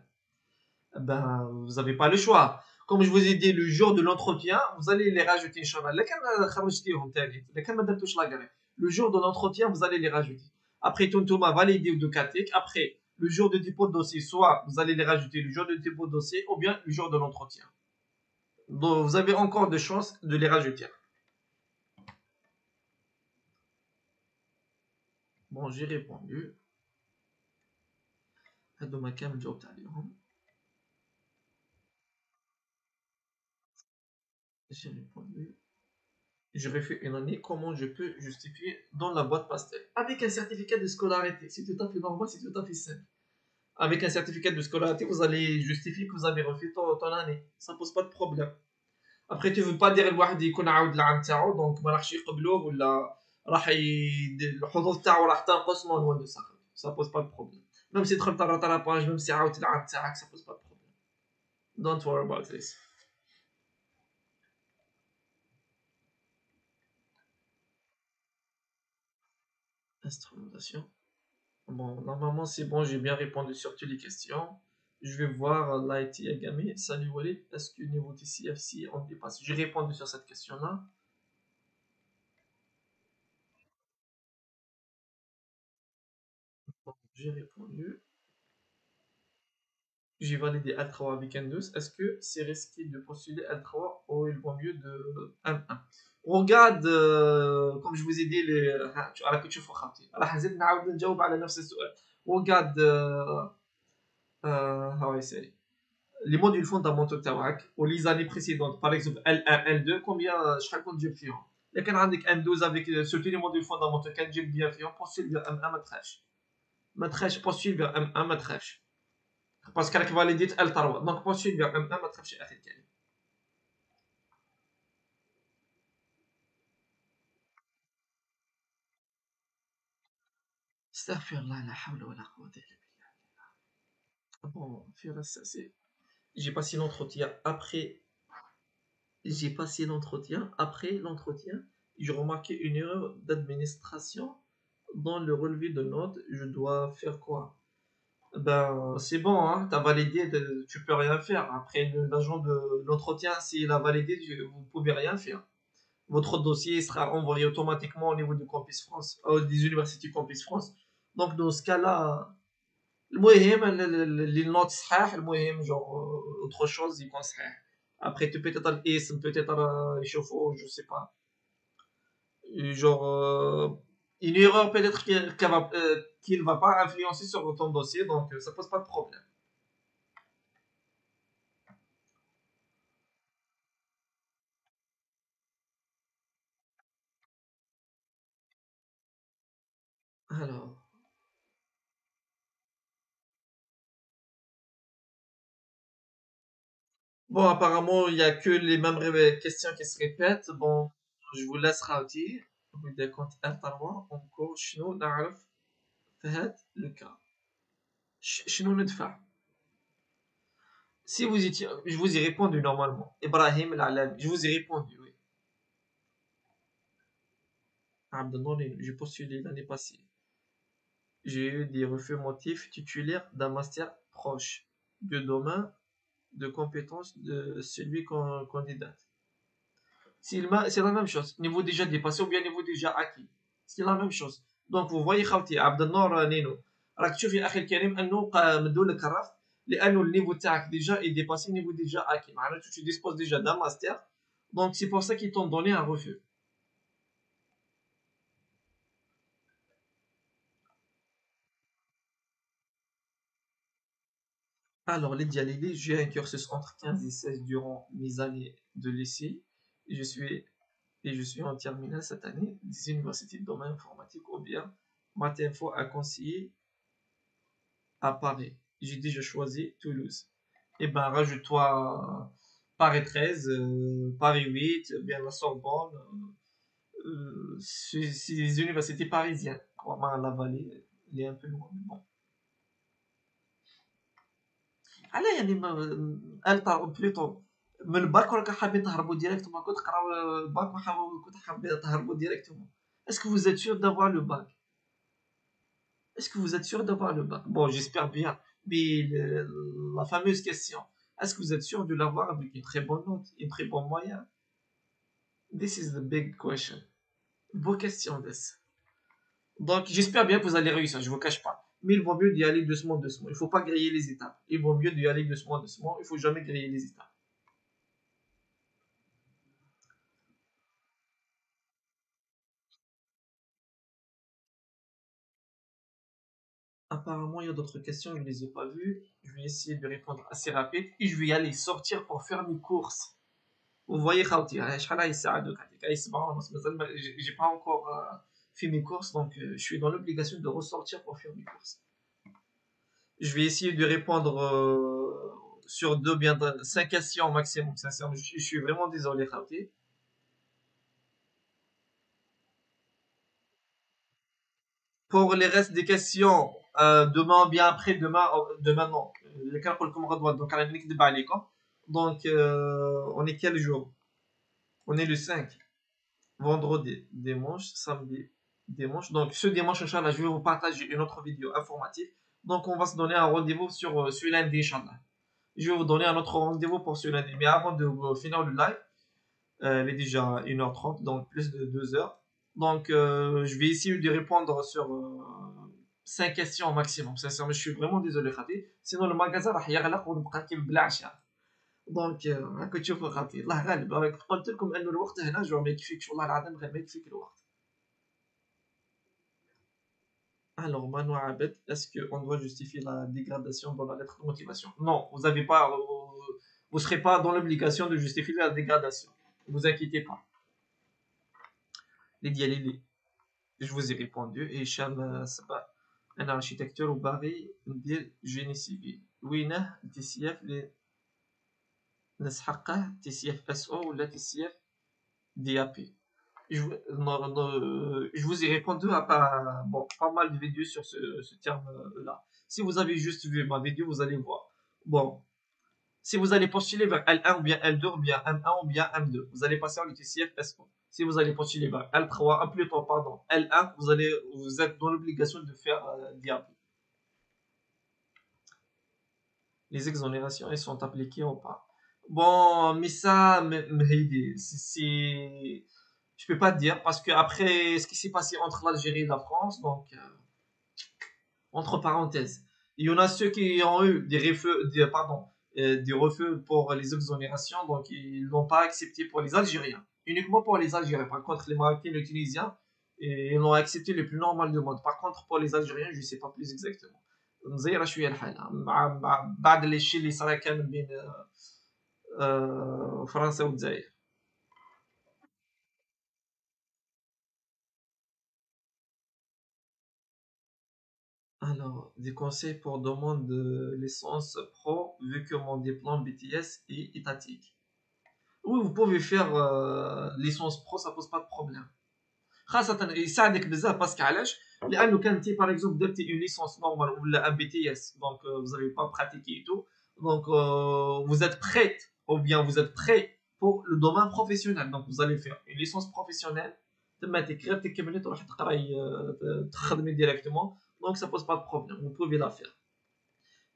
Ben, vous n'avez pas le choix. Comme je vous ai dit, le jour de l'entretien, vous allez les rajouter, Inch'Allah. Le jour de l'entretien, vous allez les rajouter. Après, Tontoma validé de Katek. Après, le jour de dépôt de dossier, soit vous allez les rajouter le jour de dépôt de dossier ou bien le jour de l'entretien. Donc, vous avez encore de chances de les rajouter. Bon, j'ai répondu. هادو كامل جاوبت عليهم. J'ai répondu. J'aurais fait une année, comment je peux justifier dans la boîte pastel? Avec un certificat de scolarité, c'est tout à fait normal, c'est tout à fait simple. Avec un certificat de scolarité, vous allez justifier que vous avez refait ton année. Ça ne pose pas de problème. Après, tu ne veux pas dire الواحد يكون عاود العام تاعو دونك ما راحش يقبلوه ولا راح الحظوظ تاعو راح تنقص نو نو دو سا. Ça pose pas de problème. Même si تدخل ترى طراباج même si عاودت العام تاعك ça pose pas de problème. Don't worry about this. Instrumentation. Bon, normalement c'est bon, j'ai bien répondu sur toutes les questions. Je vais voir l'IT Agami. Salut Walid, est-ce que niveau TCFC on dépasse? J'ai répondu sur cette question-là. J'ai répondu. J'ai validé L3 avec N2. Est-ce que c'est risqué de postuler L3 ou il vaut mieux de M1? Regarde comme je vous ai dit على كي تشوفوا خاوتي راح نزيد نعاود نجاوب على نفس السؤال. Regarde how I say les modules fondamentaux تاعك ولي زاني précédentes par exemple L1 L2 combien شحال كنت جبت فيهم. الا كان عندك N12 avec surtout les modules fondamentaux كان تجيب bien فيهم postule vers M1 ما تخافش postule vers M1 ما تخافش باسكو راك فاليديت ال 3 دونك بوستيل فيغ ام 1 ما تخافش اخي الكريم. استغفر الله لا حول ولا قوة الا بالله. Bon, Firas, j'ai passé l'entretien après. J'ai passé l'entretien. Après l'entretien, j'ai remarqué une erreur d'administration dans le relevé de notes. Je dois faire quoi? Ben, c'est bon, hein, t'as validé, tu peux rien faire. Après, l'agent de l'entretien, s'il a validé, vous pouvez rien faire. Votre dossier sera envoyé automatiquement au niveau du Campus France, des universités Campus France. Donc dans ce cas-là, المهم les notes صحاح المهم genre autre chose يكون صحيح. Après peut-être الاسم peut-être يشوفوا je sais pas genre une erreur peut-être qu'il va pas influencer sur ton dossier donc ça pose pas de problème. Alors bon, apparemment, il n'y a que les mêmes questions qui se répètent. Bon, je vous laisse راوتي. وإذا كنت أثروة encore شنو نعرف في هذا الكا شنو ندفع. Si vous étiez, je vous ai répondu normalement. Ibrahim Al-Alami, je vous ai répondu, oui. Abdel j'ai postulé l'année passée. J'ai eu des refus motifs titulaires d'un master proche de domaine de compétences de celui qu'on candidate. C'est la même chose. Niveau déjà dépassé ou bien niveau déjà acquis. C'est la même chose. دونك vous voyez خاوتي عبد النور نينو راك تشوف يا اخي الكريم انه مدوا لك الرفض لانه النيفو تاعك ديجا اي ديباسي نيفو ديجا اكي معناته tu disposes déjà d'un master donc c'est pour ça qu'ils t'ont donné un refus. Alors les dialysés j'ai un cursus entre 15 et 16 durant mes années de lycée et je suis en terminale cette année des universités de domaine informatique ou bien maths info à conseiller à Paris. J'ai déjà choisi Toulouse. Et ben, rajoute-toi Paris 13, Paris 8, bien la Sorbonne. C'est des universités parisiennes. Crois-moi, la vallée, elle est un peu loin. Bon. علاه يعني بلوتو من الباك ولا حابين تهربوا ديريكتومون كنت تقراو الباك كنت حابين تهربوا ديريكتومون. Est-ce que vous êtes sûr d'avoir le bac? Est-ce que vous êtes sûr d'avoir le bac? Bon, j'espère bien. Mais la fameuse question, est-ce que vous êtes sûr de l'avoir avec une très bonne note, une très bonne moyenne? This is the big question. Vos questions, this. Donc, j'espère bien que vous allez réussir, je ne vous cache pas. Mais il vaut mieux d'y aller doucement, doucement. Il ne faut pas griller les étapes. Il vaut mieux d'y aller doucement, doucement. Il ne faut jamais griller les étapes. Apparemment, il y a d'autres questions, je ne les ai pas vues. Je vais essayer de répondre assez rapide et je vais aller sortir pour faire mes courses. Vous voyez, Khawti, j'ai pas encore fait mes courses, donc je suis dans l'obligation de ressortir pour faire mes courses. Je vais essayer de répondre sur deux, bien cinq questions maximum, sincèrement. Je suis vraiment désolé, Khawti. Pour les restes des questions, demain, bien après, demain non. Le cas pour le Comoradouane, donc à la minute de Balikon. Donc, on est quel jour? On est le 5. Vendredi, dimanche, samedi, dimanche. Donc, ce dimanche, Inch'Allah, je vais vous partager une autre vidéo informative. Donc, on va se donner un rendez-vous sur ce lundi, Inch'Allah. Je vais vous donner un autre rendez-vous pour ce lundi. Mais avant de finir le live, elle est déjà 1h30, donc plus de 2 heures. Donc, je vais essayer de répondre sur 5 questions au maximum. Sincèrement, je suis vraiment désolé, Khati. Sinon, le magasin راح يغلق ونبقى كي بالعشاء. دونك راكم تشوفوا خاطي الله غالب. قلت لكم انه الوقت هنا جو ما يكفيكش والله العظيم غير ما يكفيك الوقت. Alors, Mano Abed, est-ce qu'on doit justifier la dégradation dans la lettre de motivation? Non, vous avez pas, vous serez pas dans l'obligation de justifier la dégradation. Ne vous inquiétez pas. Lydia Lili, je vous ai répondu. Et Cham Saba, un architecture au Paris, ندير génie civil. وينه TCF نسحقه TCF SO ولا TCF DAP. Je vous ai répondu à pas mal de vidéos sur ce terme-là. Si vous avez juste vu ma vidéo, vous allez voir. Bon, si vous allez postuler vers L1 ou bien L2 ou bien M1 ou bien M2, vous allez passer en UTCF S1. Si vous allez postuler vers L3, plutôt, pardon, L1, vous êtes dans l'obligation de faire DAP. Les exonérations, elles sont appliquées ou pas? Bon, mais ça, je peux pas te dire parce que après ce qui s'est passé entre l'Algérie et la France, donc entre parenthèses, il y en a ceux qui ont eu des refus pour les exonérations, donc ils l'ont pas accepté pour les Algériens, uniquement pour les Algériens. Par contre, les Marocains, les Tunisiens, ils l'ont accepté le plus normal du monde. Par contre, pour les Algériens, je sais pas plus exactement. مزيرة شوية الحالة بعد الشيء اللي صار كان بين فرنسا والجزائر. Alors, des conseils pour demande de licence pro vu que mon diplôme BTS est étatique. Oui, vous pouvez faire licence pro, ça pose pas de problème. خاصة يساعدك بزاف باسكو علاش؟ لأنه كان انتي باغ اكزومبل درتي اون ليسونس نورمال ولا ان بي تي اس دونك vous avez pas pratiqué et tout donc vous êtes prête ou bien vous êtes prêt pour le domaine professionnel donc vous allez faire une licence professionnelle تما غير تكملي تروحي تقراي تخدمي directement donc ça pose pas de problème vous pouvez la faire.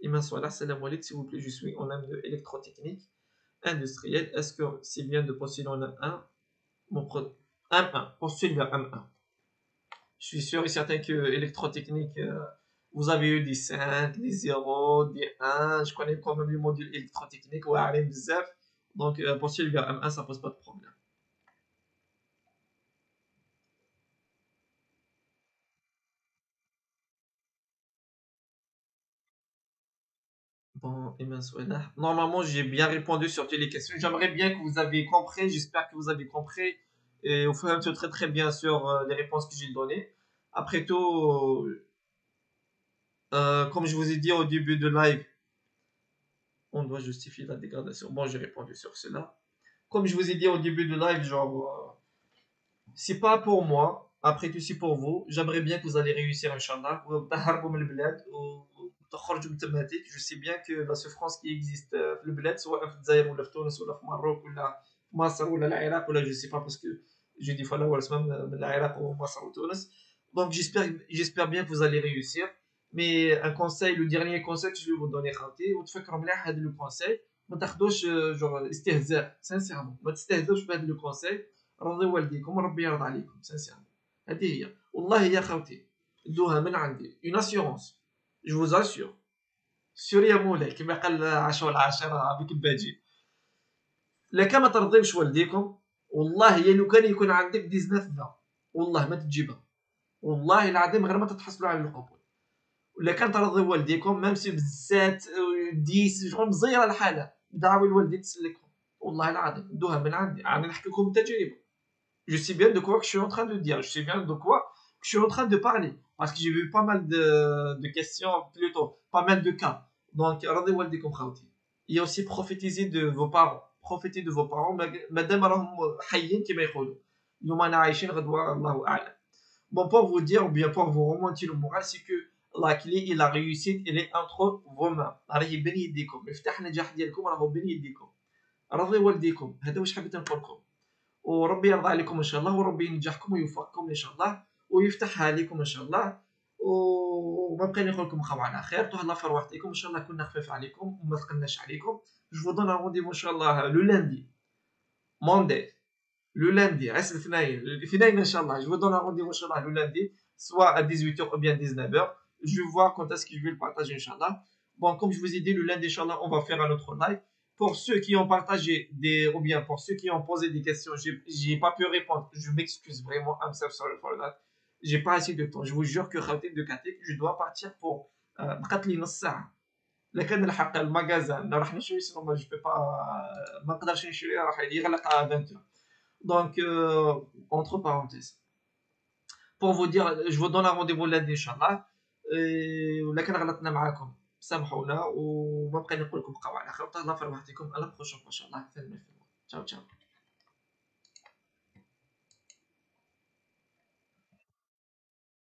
Iman Swala, salam alaikum, s'il vous plaît, je suis en âme de électrotechnique industrielle. Est-ce que c'est bien de postuler en M1 M1, postule vers M1. Je suis sûr et certain que électrotechnique, vous avez eu des 5, des 0, des 1. Je connais quand même le module électrotechnique, ouais, bzaf. Donc, postule vers M1, ça pose pas de problème. Bon, et bien, normalement, j'ai bien répondu sur toutes les questions. J'aimerais bien que vous avez compris. J'espère que vous avez compris. Et vous faites très très bien sur les réponses que j'ai données. Après tout, comme je vous ai dit au début de live, on doit justifier la dégradation. Bon, j'ai répondu sur cela. Comme je vous ai dit au début de live, genre, c'est pas pour moi. Après tout, c'est pour vous. J'aimerais bien que vous allez réussir, Inch'Allah. Je sais bien que la souffrance qui existe في البلاد سواء في الجزائر ولا في تونس ولا في مروك ولا في مصر ولا العراق ولا je sais pas parce que j'ai des followers من العراق ومصر وتونس. Donc j'espère bien que vous allez réussir. Mais un conseil, le dernier conseil que je vais vous donner خاوتي وتفكروا مليح هذا لو conseil ما تاخذوش جور استهزاء سانسيرمون ما تستهزوش بهذا لو conseil رضيوا والديكم وربي يرضى عليكم سانسيرمون هذه هي والله يا خوتي دوها من عندي اون اسيورونس جو فوز اسيور سوري يا مولاي كما قال عاشور العاشرة بك الباجي لك ما ترضيوش والديكم والله يا لو كان يكون عندك 19 ذا والله ما تجيبها والله العظيم غير ما تتحصلوا على القبول ولا كان ترضي والديكم ميم سي بزات 10 شغل مزيره الحاله دعوا الوالدين تسلكهم والله العظيم دوها من عندي انا نحكي لكم التجربه. Je sais bien de quoi que je suis en train de dire, je sais bien de quoi que je suis en train de parler. Parce que j'ai vu pas mal de questions, plutôt, pas mal de cas. Donc, radhi waldikum khawti. Il y a aussi prophétiser de vos parents. Profitez de vos parents, madame راهم حيين كما يقولوا. اليوم أنا عايشين غدوة الله أعلم. Bon, pour vous dire, ou bien pour vous remonter le moral, c'est que la clé et la réussite, elle est entre vos mains. راهي بين يديكم. مفتاح النجاح ديالكم راهو بين يديكم. راضي والديكم. هذا واش حبيت نقول لكم. وربي يرضى عليكم ان شاء الله وربي ينجحكم ويوفقكم ان شاء الله ويفتحها عليكم ان شاء الله و وما بقى نقول لكم بقاو على خير. تهلاو في رواحتكم ان شاء الله. كنا خفيف عليكم وما ثقلناش عليكم. جو فو دون رونديفو ان شاء الله لو لاندي موندي لو لاندي عسل الاثنين ان شاء الله. جو فو دون رونديفو ان شاء الله لو لاندي soit à 18h ou bien 19h. Je vais voir quand est-ce que je vais le partager, Inch'Allah. Bon, comme je vous ai dit, le lundi, Inch'Allah, on va faire un autre live. Pour ceux qui ont partagé ou bien pour ceux qui ont posé des questions, j'ai pas pu répondre. Je m'excuse vraiment. I'm so sorry for that. J'ai pas assez de temps. Je vous jure que Khatik de Katik, je dois partir pour بقات لي نص ساعة. لكن الحق المغازان راح نشري سينما جو با ما نقدرش نشري راح يغلق à 20h. Donc entre parenthèses pour vous dire je vous donne un rendez-vous lundi inchallah. ولكن غلطنا معاكم سامحونا وما بقى نقول لكم بقاو على خير. تهلاو في رواحتكم. على بروشون ان شاء الله. تشاو تشاو.